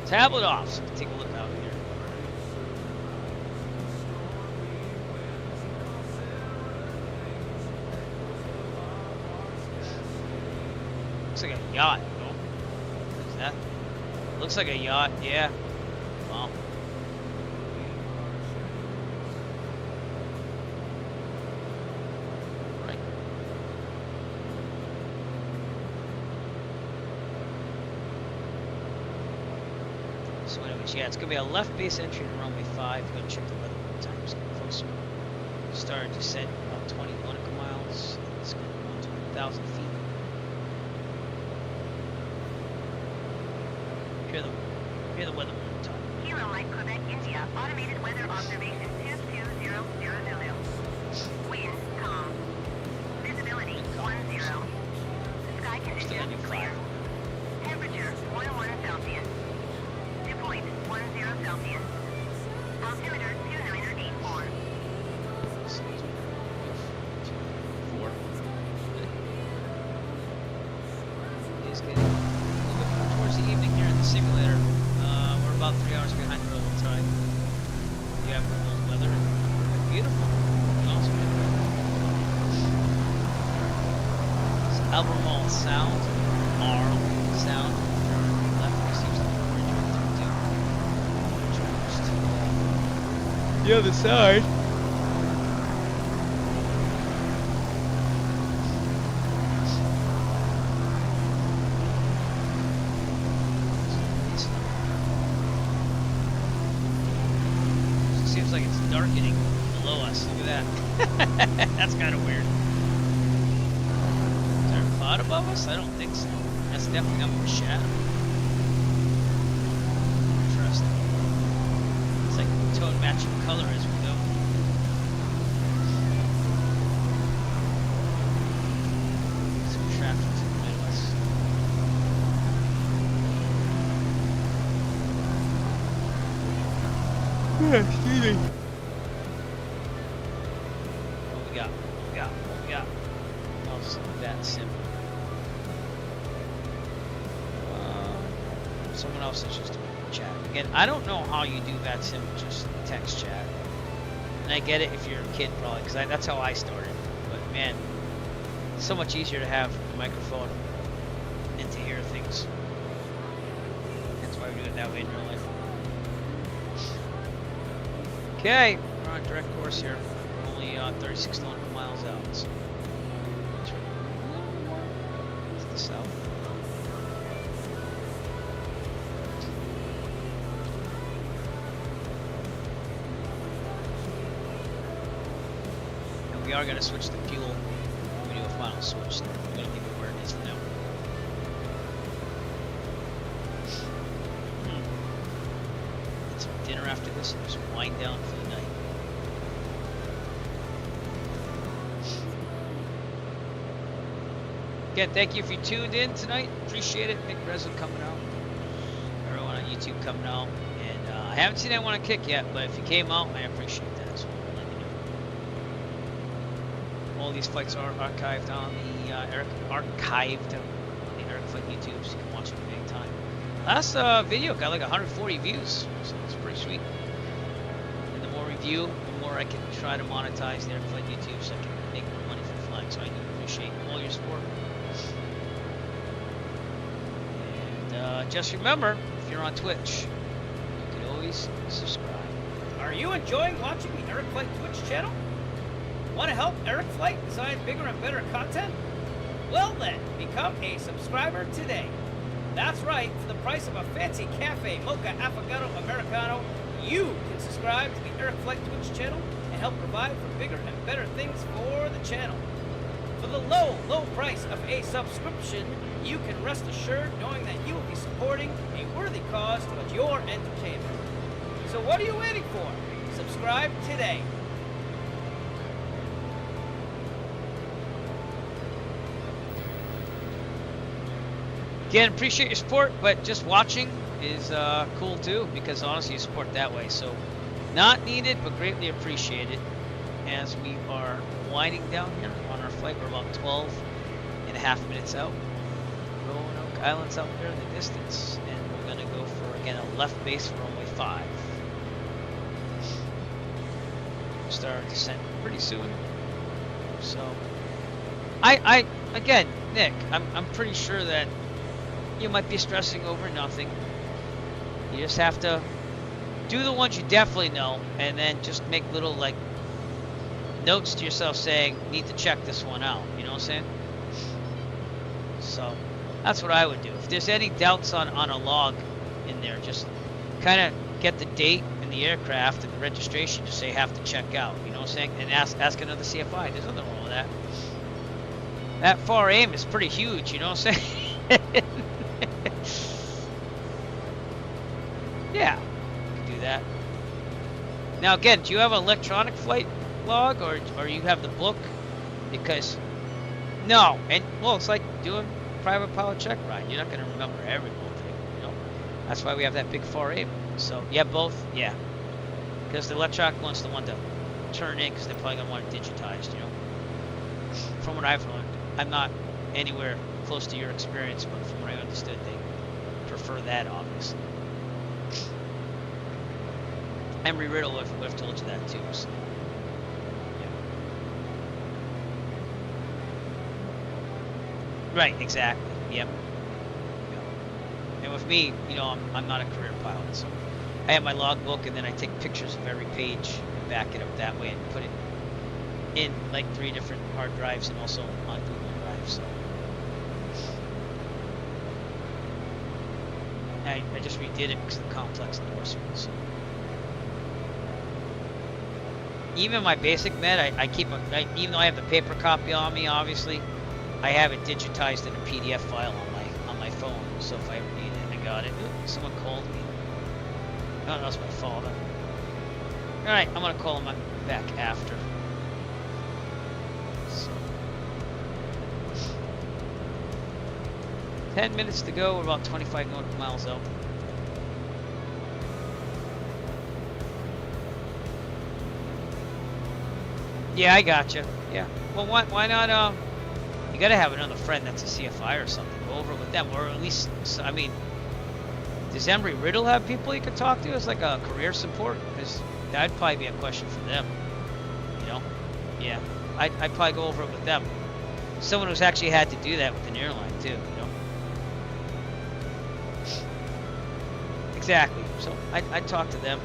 tablet off, so take a look out here. Looks like a yacht, no? What is that? Looks like a yacht, yeah. Wow. Right. So anyways, yeah, it's gonna be a left base entry to runway 5. We're gonna check the weather one time. It's getting closer. Started descent about 20 nautical miles. It's gonna go on 20,000 feet. Hear the weather one time. Kilo Kilo Mike, Quebec, India. Automated weather observation 22000. Wind calm. Visibility 10. Sky conditions clear. Temperature 101 Celsius. Dew point 10 Celsius. Altimeter 2984. It is getting a little bit more towards the evening here in the simulator. We're about 3 hours behind normal time. You have remote weather. Beautiful. Awesome. It's Albemarle Sound. Marl Sound. Left seems to be the other side. Seems like it's darkening below us. Look at that. That's kind of weird. Is there a cloud above us? I don't think so. That's definitely not a shadow. Interesting. It's like tone matching color as we go. Some traffic to the Midwest. Excuse me. What we got? What we got? Oh, so that simple. Someone else is just doing chat. Again, I don't know how you do that simple, just text chat. And I get it if you're a kid, probably, because that's how I started. But man, it's so much easier to have a microphone and to hear things. That's why we do it that way in real life. Okay, we're on direct course here. We're only 36 nautical miles out. So to the south. And we are going to switch the fuel when we do a final switch. So we're going to leave it where it is for now. Dinner after this and just wind down for the night. Again, thank you if you tuned in tonight. Appreciate it. Nick Breslin coming out. Everyone on YouTube coming out. And I haven't seen anyone on Kick yet, but if you came out, I appreciate that. So let me know. All these flights are archived on the Eric Flight YouTube, so you can watch them at any time. Last video got like 140 views, so it's pretty sweet. And the more we view, the more I can try to monetize the Airflight YouTube, so I can make more money from flying. So I do appreciate all your support. And just remember, if you're on Twitch, you can always subscribe. Are you enjoying watching the Eric Flight Twitch channel? Want to help Eric Flight design bigger and better content? Well then, become a subscriber today. That's right, for the price of a fancy cafe, mocha, affogato, americano, you can subscribe to the Eric Flight Twitch channel and help provide for bigger and better things for the channel. For the low, low price of a subscription, you can rest assured knowing that you will be supporting a worthy cause towards your entertainment. So what are you waiting for? Subscribe today. Again, appreciate your support, but just watching is cool too, because honestly you support that way. So not needed, but greatly appreciated. As we are winding down here on our flight, we're about 12.5 minutes out. Roanoke Island's out there in the distance, and we're going to go for, again, a left base for runway 5. Start our descent pretty soon. So, again, Nick, I'm pretty sure that you might be stressing over nothing. You just have to do the ones you definitely know, and then just make little like notes to yourself saying, need to check this one out. You know what I'm saying? So that's what I would do. If there's any doubts on a log in there, just kind of get the date and the aircraft and the registration. Just say have to check out. You know what I'm saying? And ask another CFI. There's nothing wrong with that. That far aim is pretty huge. You know what I'm saying? Yeah, you can do Now again, do you have an electronic flight log, or you have the book? Because no, and well, it's like doing private pilot check ride. You're not going to remember every little thing, you know. That's why we have that big 4A. So yeah, both, yeah. Because the electronic one's the one to turn in, because they're probably going to want it digitized, you know. From what I've learned, I'm not anywhere close to your experience, but from what I understood, they prefer that, obviously. Emery Riddle would have told you that too. So. Right, exactly. Yep. And with me, you know, I'm not a career pilot, so I have my logbook, and then I take pictures of every page and back it up that way and put it in like 3 different hard drives and also on Google Drive. So I just redid it because of the complex endorsement. So even my basic med, I keep even though I have the paper copy on me, obviously. I have it digitized in a PDF file on my phone, so if I ever need it, I got it. Ooh, someone called me. Oh, that's my fault. All right, I'm gonna call him back after. So, 10 minutes to go. We're about 25 nautical miles out. Yeah, I gotcha. Yeah. Well, why not? You gotta have another friend that's a CFI or something. Go over it with them, or at least, I mean, does Emery Riddle have people you could talk to as like a career support? Because that'd probably be a question for them. You know? Yeah. I'd probably go over it with them. Someone who's actually had to do that with an airline too. You know? Exactly. So I'd talk to them.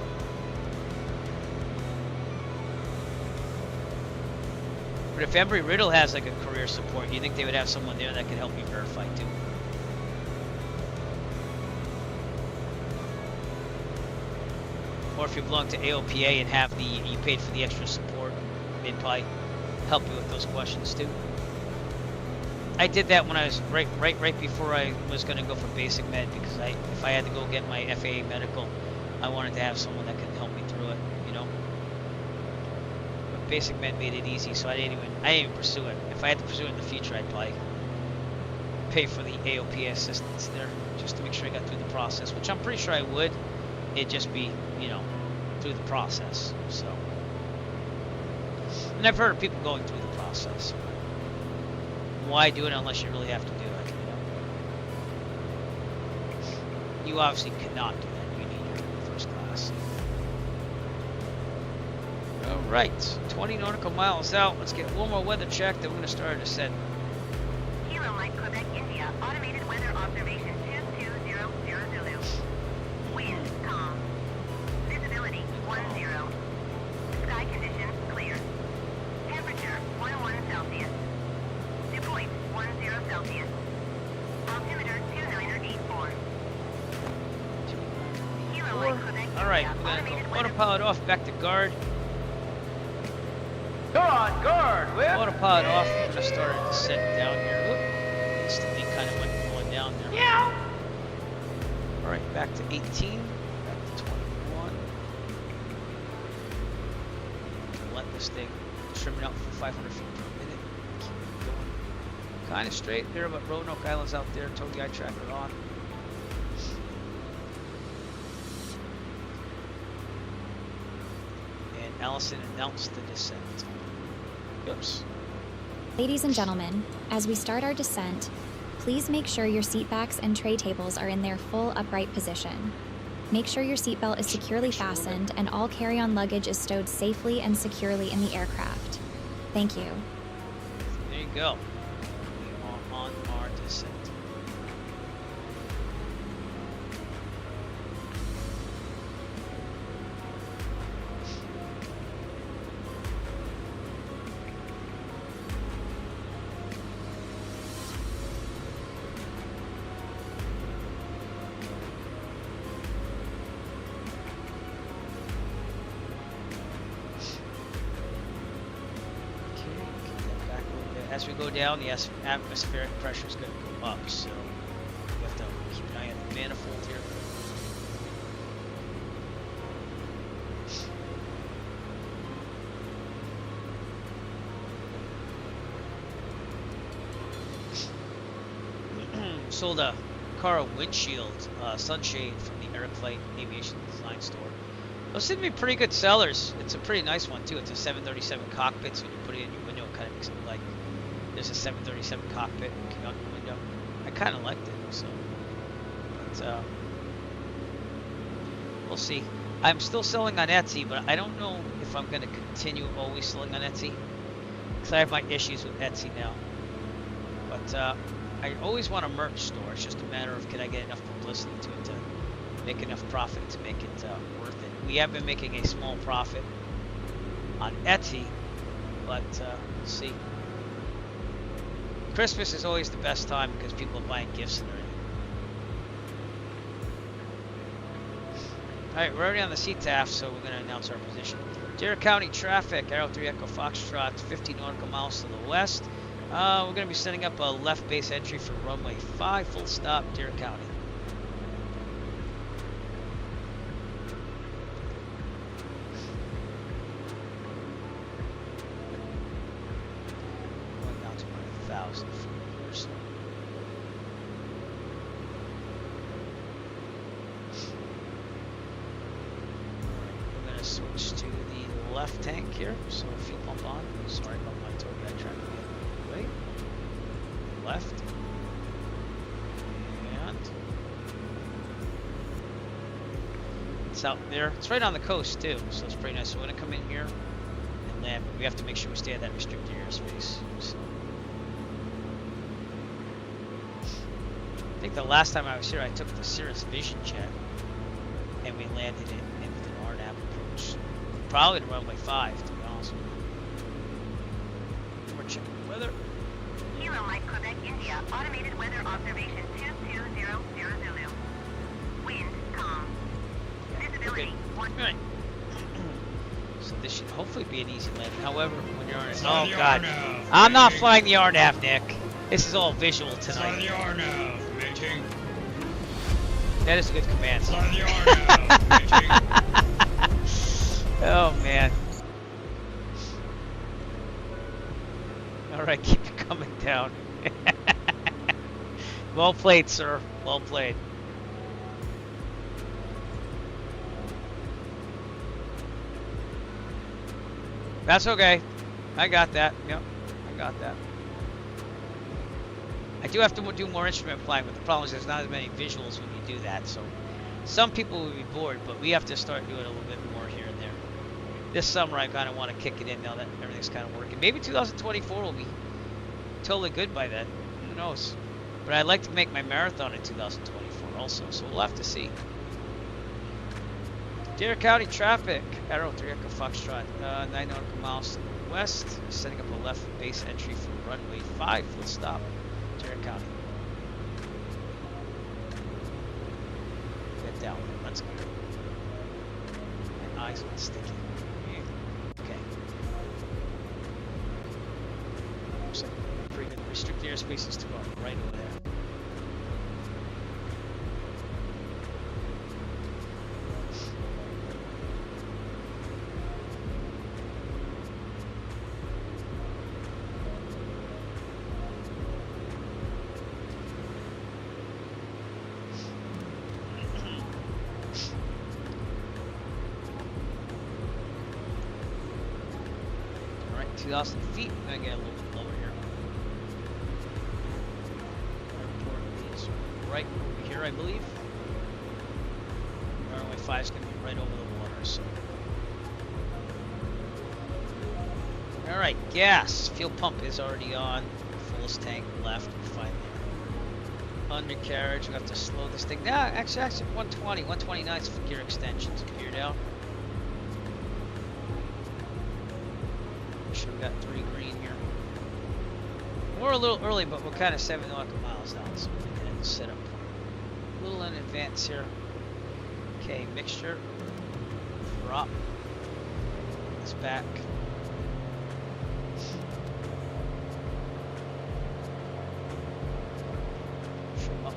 But if Emery Riddle has like a career support, you think they would have someone there that could help you verify too? Or if you belong to AOPA and have you paid for the extra support, they'd probably help you with those questions too. I did that when I was right before I was going to go for basic med, because if I had to go get my FAA medical, I wanted to have someone that could help me through it, you know. Basic med made it easy, so I didn't even pursue it. If I had to pursue it in the future, I'd probably pay for the AOPA assistance there, just to make sure I got through the process, which I'm pretty sure I would. It'd just be, you know, through the process. So, and I've heard of people going through the process. Why do it unless you really have to do it? You know? You obviously cannot do that. You need your first class. Alright, 20 nautical miles out. Let's get one more weather check, then we're going to start our descent. Kilo Mike, Quebec, India. Automated weather observation 22000 Zulu. Wind calm. Visibility 10. Sky conditions clear. Temperature 11 Celsius. Dew point 10 Celsius. Altimeter 2984. Kilo Mike, Quebec, Alright, India. we're going to go autopilot off, back to guard. Go on, guard, Whip! Autopilot off, we're going to start our descent down here. Whoop. Instantly kind of went going down there. Yeah. Alright, back to 18. Back to 21. Let this thing trim it out for 500 feet per minute. Keep it going. Kind of straight there, but Roanoke Island's out there. Told the eye tracker on. And Allison announced the descent. Oops. Ladies and gentlemen, as we start our descent, please make sure your seat backs and tray tables are in their full upright position. Make sure your seatbelt is securely fastened and all carry-on luggage is stowed safely and securely in the aircraft. Thank you. There you go. We are on our descent. As we go down, the atmospheric pressure is going to go up, so we have to keep an eye on the manifold here. sold a car a windshield sunshade from the Eric Flight Aviation Design Store. Those seem to be pretty good sellers. It's a pretty nice one too. It's a 737 cockpit, so when you put it in your window, it kind of makes it look like there's a 737 cockpit looking out your window. I kind of liked it, so. But we'll see. I'm still selling on Etsy, but I don't know if I'm going to continue always selling on Etsy, because I have my issues with Etsy now. But I always want a merch store. It's just a matter of can I get enough publicity to it to make enough profit to make it worth it. We have been making a small profit on Etsy, but we'll see. Christmas is always the best time because people are buying gifts and everything. Alright, we're already on the CTAF, so we're going to announce our position. Deer County traffic, Arrow 3 Echo Foxtrot, 50 nautical miles to the west. We're going to be setting up a left base entry for runway 5, full stop, Deer County. Going down to 1,000 feet or so. We're going to switch to the left tank here, so fuel pump on. Sorry about my tour guide trying to get right, left, and it's out there. It's right on the coast too, so it's pretty nice. So we're gonna come in here and land, but we have to make sure we stay at that restricted airspace. So I think the last time I was here, I took the Cirrus Vision jet, and we landed it in with an RNAV approach, probably to runway 5, to be honest with you. We're checking the weather. Kilo Mike, Quebec, India. Automated weather observation 2200 Zulu. Wind calm. Visibility 1. Right. So this should hopefully be an easy landing. However, when you're on it, oh god, I'm not flying the RNAV, Nick. This is all visual tonight. the RNAV, mating. That is a good command. Fly the RNAV, mating. Oh man. Alright, keep it coming down. Well played, sir. Well played. That's okay. I got that. Yep, I got that. I do have to do more instrument flying, but the problem is there's not as many visuals when you do that. So some people will be bored, but we have to start doing a little bit more here and there. This summer I kind of want to kick it in now that everything's kind of working. Maybe 2024 will be totally good by then. Who knows? But I'd like to make my marathon in 2024 also, so we'll have to see. Deer County traffic, Arrow 3 Echo Foxtrot, 9 nautical miles to the west, setting up a left base entry for runway 5, full stop, Deer County. Get down, let's go. My eyes are sticky. Okay. Looks like pretty good restricted airspaces to our right over there. Alright, 2,000 feet. I'm gonna get a little bit lower here. Airport is right over here, I believe. Runway 5 is gonna be right over the water, so. Alright, gas. Fuel pump is already on. Fullest tank left. Fine there. Undercarriage. We have to slow this thing down. Actually, 120. 129 is for gear extensions. Gear down. Make sure we got 3 green here. We're a little early, but we're kind of 7 nautical miles down, so we can set up a little in advance here. Okay, mixture. Drop. It's back. Up.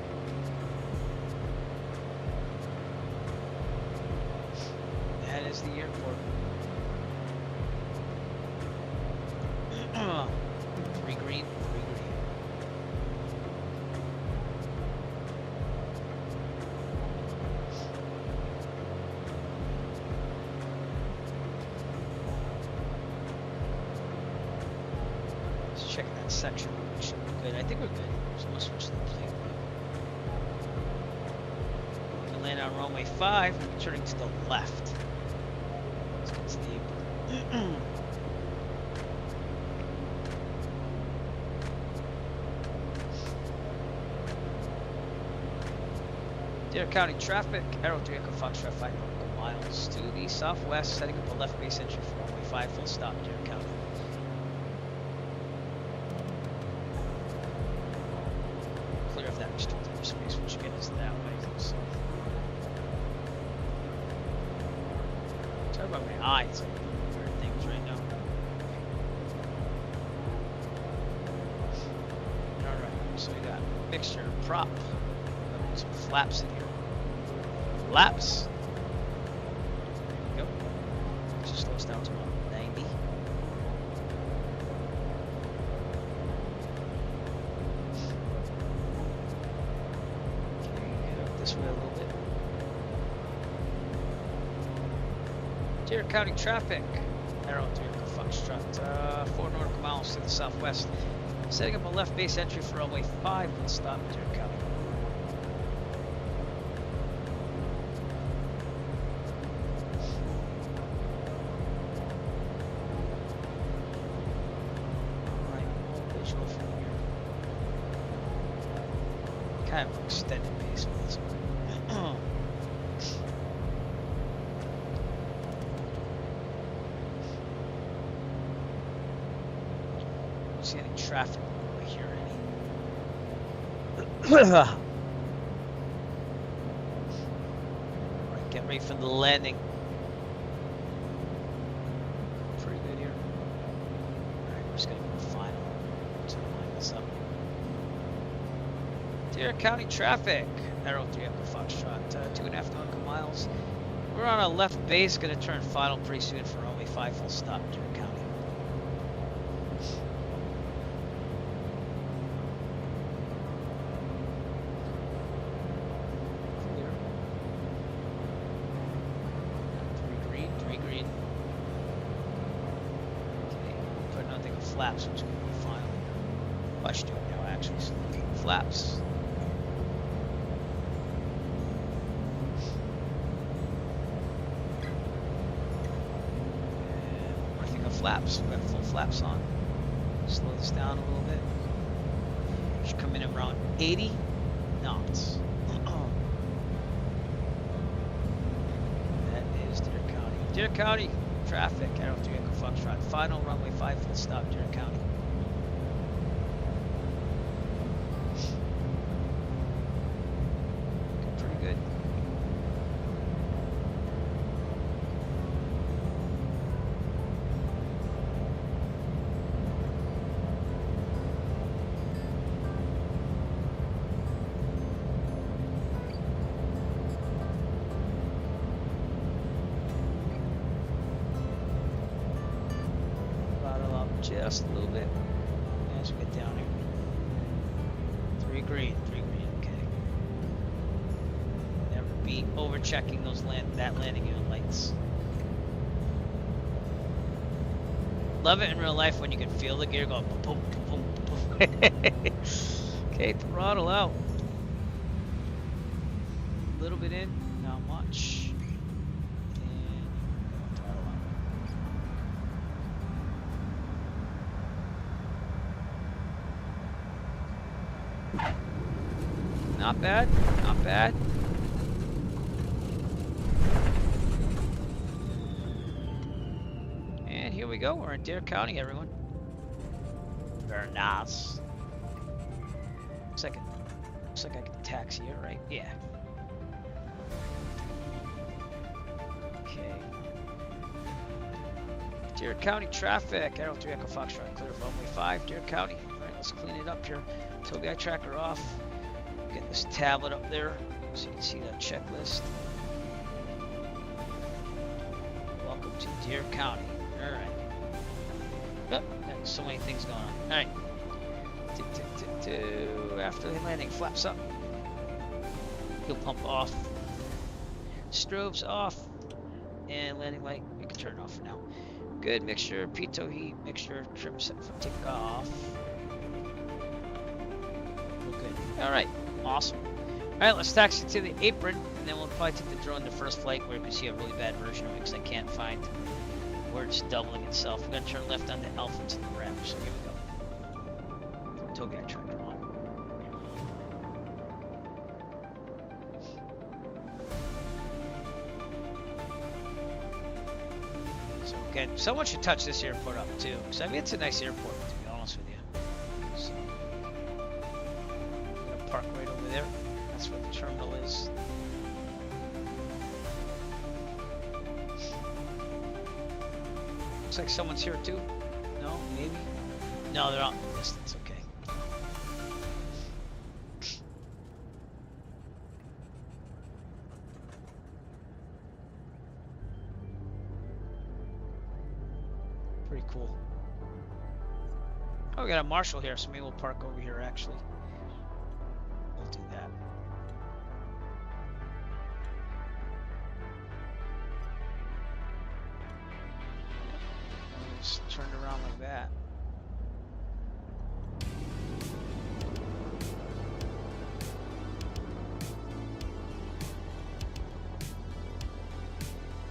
That is the airport. 3 green, 3 green. that section. We should be good. I think we're good. So we'll switch to the plane. We can land on runway 5 and turning to the left. Let's get to the apron. Dare County traffic, Arrow 3 Echo Foxtrot 5 nautical miles to the southwest, setting up a left base entry for runway 5, full stop, Dare County. Clear of that restricted airspace, which get us that way. So. Talk about my eyes, I'm doing weird things right now. Alright, so we got mixture, prop. Some flaps in here. Flaps. There we go. Just slow us down to about 90. Okay, get up this way a little bit. Dare County traffic. Arrow 3 Echo Foxtrot. 4 nautical miles to the southwest. Setting up a left base entry for runway 5. We'll stop at Dare County. Kind of extended base with this one. Don't see any traffic over here. Alright, get ready for the landing. Pretty good here. Alright, we're just gonna go final to line this up. Dare County traffic, Arrow 3 Echo Foxtrot, 2.5 nautical miles. We're on a left base, gonna turn final pretty soon for runway 5, full stop, Dare County. Clear. 3 green. Okay, putting on the flaps, which is gonna be final. Well, I should do it now actually, so flaps. Flaps. We got full flaps on. Slow this down a little bit. Should come in around 80 knots. That is Dare County. Dare County traffic. Arrow 3 Echo Foxtrot. Final runway 5 full stop, Dare County. Pretty good. Just a little bit as we get down here. 3 green, okay. Never be over checking those that landing unit lights. Love it in real life when you can feel the gear go boom, boom, boom, boom. Okay, throttle out. A little bit in, not much. Not bad, not bad. And here we go, we're in Dare County, everyone. Very nice. Looks like I can taxi here, right? Yeah. Okay. Dare County traffic, Arrow 3 Echo Foxtrot, clear of runway 5, Dare County. Alright, let's clean it up here. Tobii tracker off. Get this tablet up there so you can see that checklist. Welcome to Dare County. Alright. Oh, there's so many things going on. Alright. After the landing, flaps up. Fuel pump off. Strobes off. And landing light, we can turn it off for now. Good mixture, pitot heat, mixture, trim set for takeoff. real good. All right, awesome. All right, let's taxi to the apron, and then we'll probably take the drone to first flight, where you can see a really bad version of it because I can't find where it's doubling itself. We're gonna turn left onto Alpha to the ramp. So here we go. Togai tracker on. So again, someone should touch this airport up too, because I mean it's a nice airport to be honest with you. So, I'm gonna park right over there. That's where the terminal is. Looks like someone's here too. No, maybe. No, they're out in the distance. Okay. Pretty cool. Oh, we got a marshal here, so maybe we'll park over here actually. We'll do that. Just turn it around like that.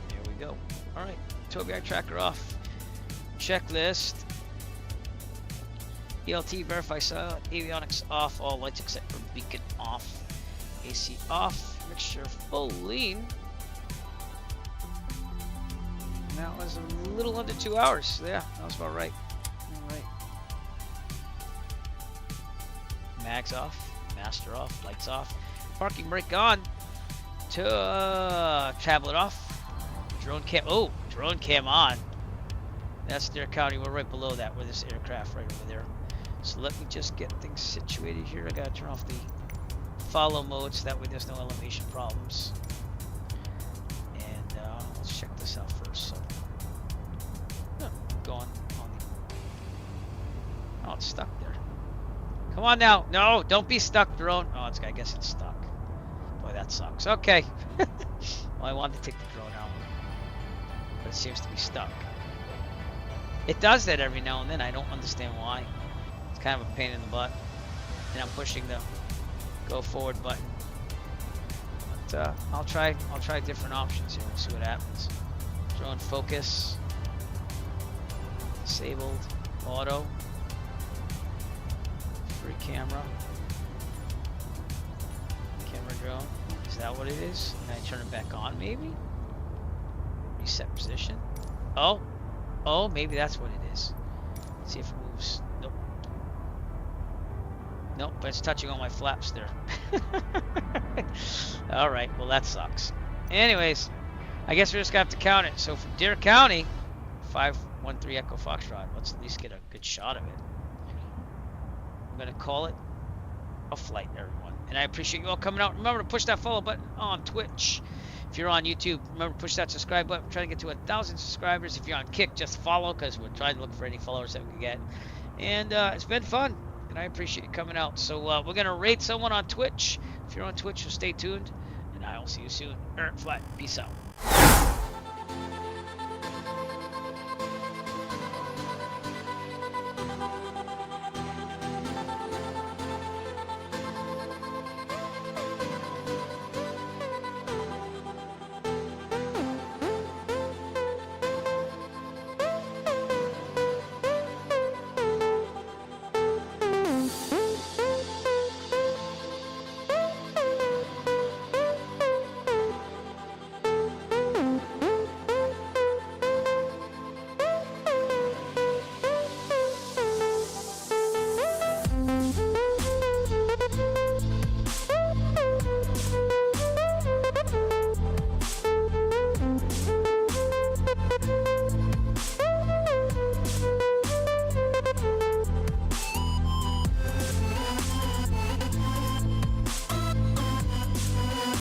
There we go. All right, Togai tracker off. Checklist. ELT verify silent. Avionics off. All lights except for beacon off. AC off. Mixture full lean. That was a little under 2 hours. Yeah, that was about right. All right. Mags off, master off, lights off, parking brake on. Tablet off. Drone cam. Oh, drone cam on. That's Dare County. We're right below that with this aircraft right over there. So let me just get things situated here. I gotta turn off the follow mode so that way there's no elevation problems. And let's check this out first. So, going on the. Oh, it's stuck there. Come on now. No, don't be stuck, drone. Oh, it's. I guess it's stuck. Boy, that sucks. Okay. Well, I wanted to take the drone out, but it seems to be stuck. It does that every now and then. I don't understand why. It's kind of a pain in the butt. And I'm pushing the go forward button. But I'll try different options here and see what happens. Drone focus. Disabled. Auto. Free camera. Camera drone. Is that what it is? Can I turn it back on maybe? Reset position. Oh. Oh, maybe that's what it is. Let's see if it moves. Nope. Nope, but it's touching all my flaps there. Alright, well that sucks. Anyways, I guess we're just gonna have to count it. So from Dare County, 513 Echo Foxtrot. Let's at least get a good shot of it. I'm gonna call it a flight, everyone. And I appreciate you all coming out. Remember to push that follow button on Twitch. If you're on YouTube, remember to push that subscribe button. We're trying to get to 1,000 subscribers. If you're on KAKH, just follow because we're trying to look for any followers that we can get. And it's been fun, and I appreciate you coming out. So we're going to rate someone on Twitch. If you're on Twitch, so stay tuned, and I will see you soon. Flight. Peace out.